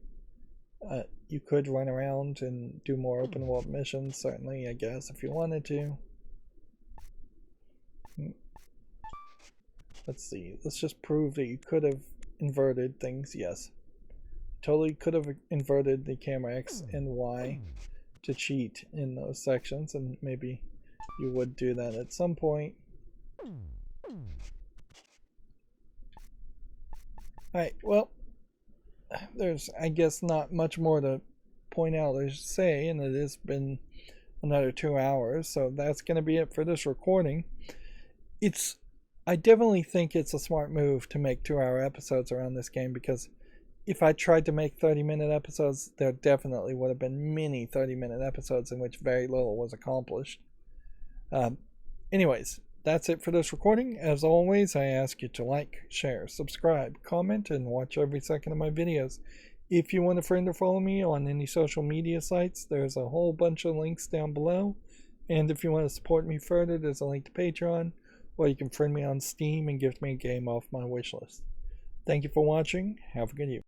You could run around and do more open world missions, certainly, I guess, if you wanted to. Let's see, let's just prove that you could have inverted things. Yes, totally could have inverted the camera X and Y to cheat in those sections, and maybe you would do that at some point. Alright, well, there's, I guess, not much more to point out or say, and it has been another 2 hours, so that's going to be it for this recording. I definitely think it's a smart move to make 2-hour episodes around this game, because if I tried to make 30-minute episodes, there definitely would have been many 30-minute episodes in which very little was accomplished. Anyways, that's it for this recording. As always, I ask you to like, share, subscribe, comment, and watch every second of my videos. If you want to friend or follow me on any social media sites, there's a whole bunch of links down below. And if you want to support me further, there's a link to Patreon, or you can friend me on Steam and gift me a game off my wishlist. Thank you for watching. Have a good evening.